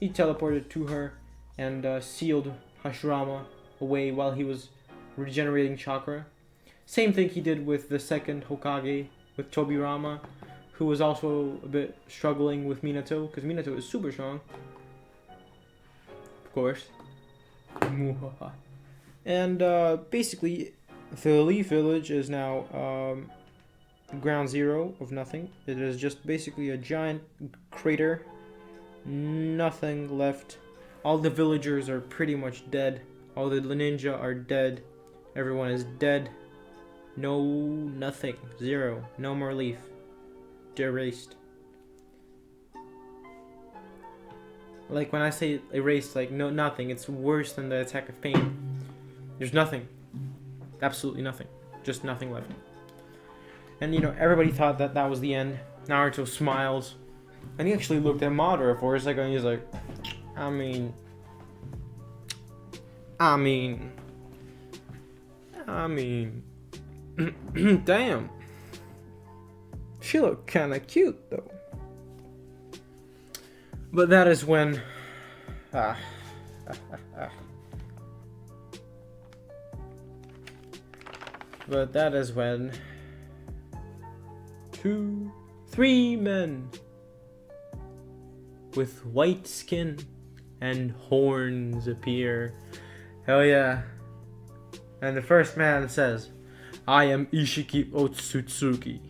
He teleported to her and sealed Hashirama away while he was regenerating chakra. Same thing he did with the second Hokage, with Tobirama, who was also a bit struggling with Minato, because Minato is super strong. Of course. And basically, the Leaf Village is now ground zero of nothing. It is just basically a giant crater. Nothing left. All the villagers are pretty much dead. All the ninja are dead. Everyone is dead. No, nothing. Zero. No more leaf. Erased. Like when I say erased, like no, nothing. It's worse than the attack of pain. There's nothing. Absolutely nothing. Just nothing left. And you know, everybody thought that that was the end. Naruto smiles. And he actually looked at Madara for a second and he's like, I mean, damn. She looked kinda cute though. But that is when but that is when 2, 3 men with white skin and horns appear. Hell yeah. And the first man says, I am Ishiki Otsutsuki.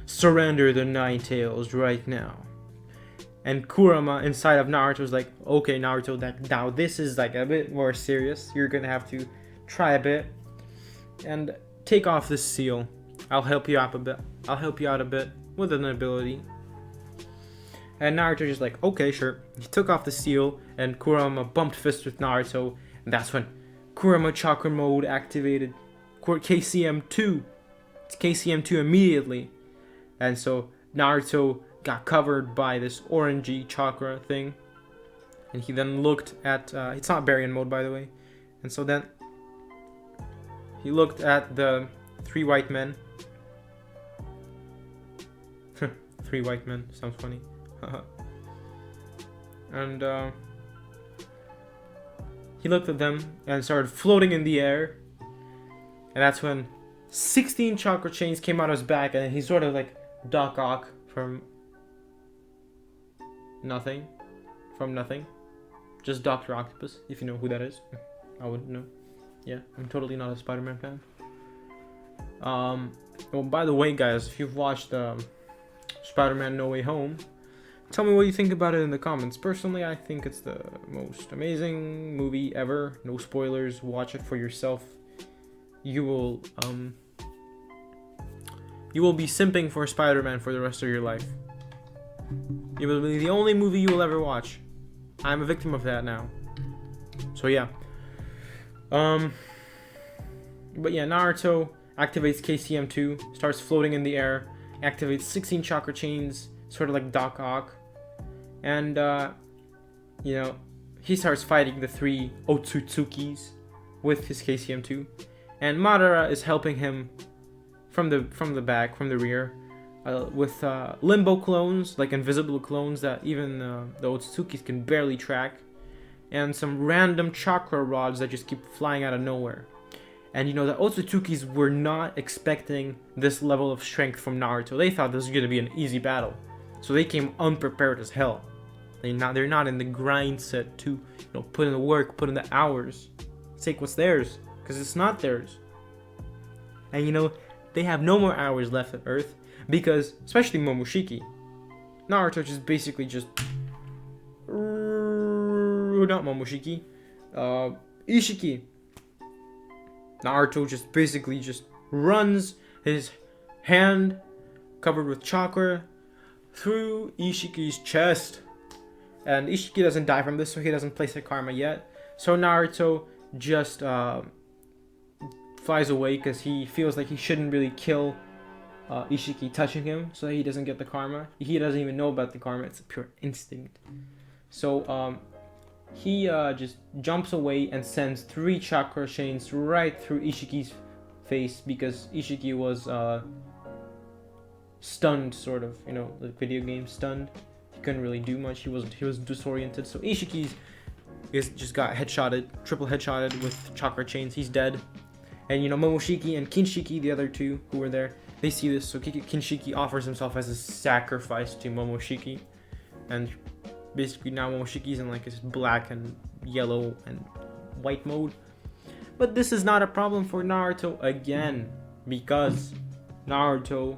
Surrender the Nine Tails right now. And Kurama inside of Naruto was like, okay Naruto, now this is like a bit more serious. You're gonna have to try a bit. and take off this seal. I'll help you out a bit. I'll help you out a bit with an ability. And Naruto just like, okay, sure. He took off the seal, and Kurama bumped fists with Naruto, and that's when Kurama Chakra Mode activated. KCM2. It's KCM2 immediately. And so Naruto got covered by this orangey chakra thing. And he then looked at, it's not Baryon mode, by the way. And so then he looked at the 3 white men. 3 white men, sounds funny. And he looked at them and started floating in the air. And that's when 16 chakra chains came out of his back, and he sort of like Doc Ock from nothing. From nothing. Just Dr. Octopus, if you know who that is. I wouldn't know. Yeah, I'm totally not a Spider-Man fan. Well, by the way, guys, if you've watched Spider-Man No Way Home, tell me what you think about it in the comments. Personally, I think it's the most amazing movie ever. No spoilers. Watch it for yourself. You will be simping for Spider-Man for the rest of your life. It will be the only movie you will ever watch. I'm a victim of that now. So yeah. But yeah, Naruto activates KCM2, starts floating in the air, activates 16 chakra chains, sort of like Doc Ock. And you know, he starts fighting the 3 Otsutsukis with his KCM2. And Madara is helping him from the back, from the rear, with limbo clones, like invisible clones that even the Otsukis can barely track, and some random chakra rods that just keep flying out of nowhere. And you know, the Otsukis were not expecting this level of strength from Naruto. They thought this was going to be an easy battle, so they came unprepared as hell. They're not in the grind set to, you know, put in the work, put in the hours, take what's theirs, because it's not theirs. And you know, they have no more hours left on Earth, because, especially Momoshiki, Naruto just basically just, not Momoshiki, Ishiki. Naruto just basically just runs his hand covered with chakra through Ishiki's chest. And Ishiki doesn't die from this, so he doesn't place the karma yet. So Naruto just flies away because he feels like he shouldn't really kill Ishiki touching him, so he doesn't get the karma. He doesn't even know about the karma, it's a pure instinct. So he just jumps away and sends 3 chakra chains right through Ishiki's face, because Ishiki was stunned, sort of, you know, like video game stunned. He couldn't really do much. He was disoriented. So Ishiki just got headshotted, triple headshotted with chakra chains. He's dead. And you know, Momoshiki and Kinshiki, the other 2 who were there, they see this. So Kinshiki offers himself as a sacrifice to Momoshiki, and basically now Momoshiki's in like his black and yellow and white mode. But this is not a problem for Naruto again, because Naruto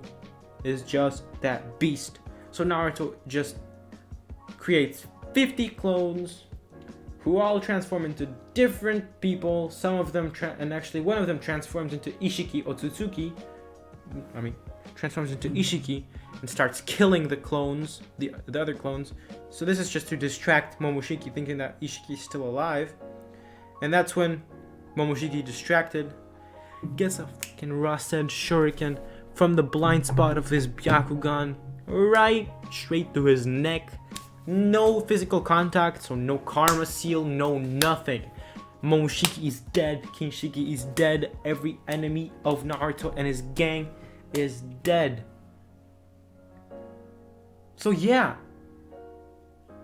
is just that beast. So Naruto just creates 50 clones who all transform into different people. Some of them, and actually one of them transforms into Ishiki Otsutsuki. Transforms into Ishiki and starts killing the clones, the other clones. So this is just to distract Momoshiki, thinking that Ishiki's still alive. And that's when Momoshiki, distracted, gets a fucking Rasen Shuriken from the blind spot of his Byakugan right straight to his neck. No physical contact, so no karma seal, no nothing. Momoshiki is dead, Kinshiki is dead, every enemy of Naruto and his gang is dead. So yeah.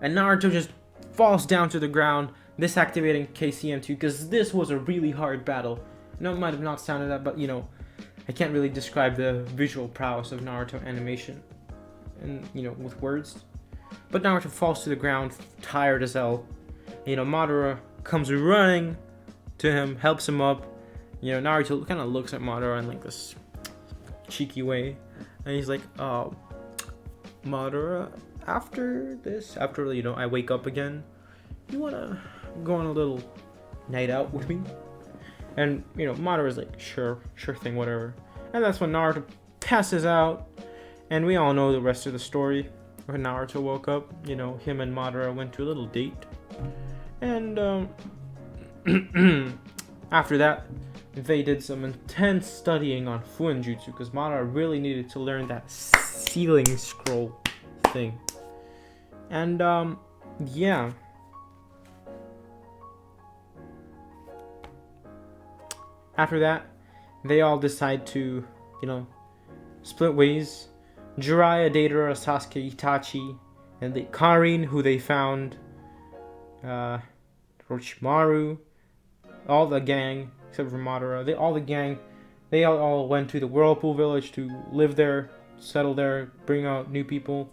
And Naruto just falls down to the ground, disactivating KCM2, because this was a really hard battle. I know it might have not sounded that, but you know, I can't really describe the visual prowess of Naruto animation, and you know, with words. But Naruto falls to the ground, tired as hell. You know, Madara comes running to him, helps him up. You know, Naruto kind of looks at Madara in like this cheeky way, and he's like, "Oh, Madara, after you know, I wake up again, you wanna go on a little night out with me?" And Madara's like, sure thing, whatever. And that's when Naruto passes out, and we all know the rest of the story. When Naruto woke up, him and Madara went to a little date, and after that, they did some intense studying on Fuinjutsu, because Madara really needed to learn that ceiling scroll thing. And yeah. After that, they all decide to, split ways. Jiraiya, Deidara, Sasuke, Itachi, and the Karin, who they found, Orochimaru, all the gang, except for Madara, they all went to the Whirlpool Village to live there, settle there, bring out new people.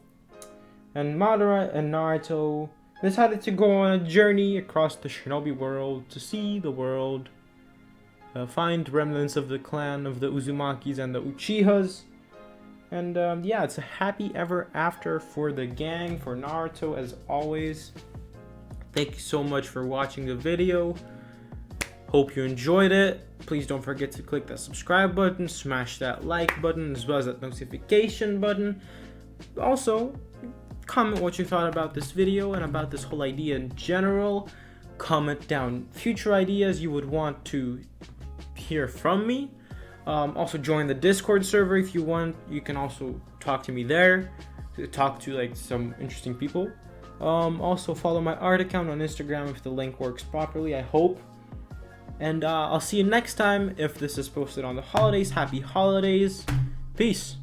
And Madara and Naruto decided to go on a journey across the shinobi world to see the world, find remnants of the clan of the Uzumakis and the Uchihas. And yeah, it's a happy ever after for the gang, for Naruto as always. Thank you so much for watching the video. Hope you enjoyed it. Please don't forget to click that subscribe button, smash that like button, as well as that notification button. Also, comment what you thought about this video and about this whole idea in general. Comment down future ideas you would want to hear from me. Also join the Discord server if you want. You can also talk to me there, to talk to like some interesting people. Also follow my art account on Instagram if the link works properly, I hope. And I'll see you next time if this is posted on the holidays. Happy holidays. Peace.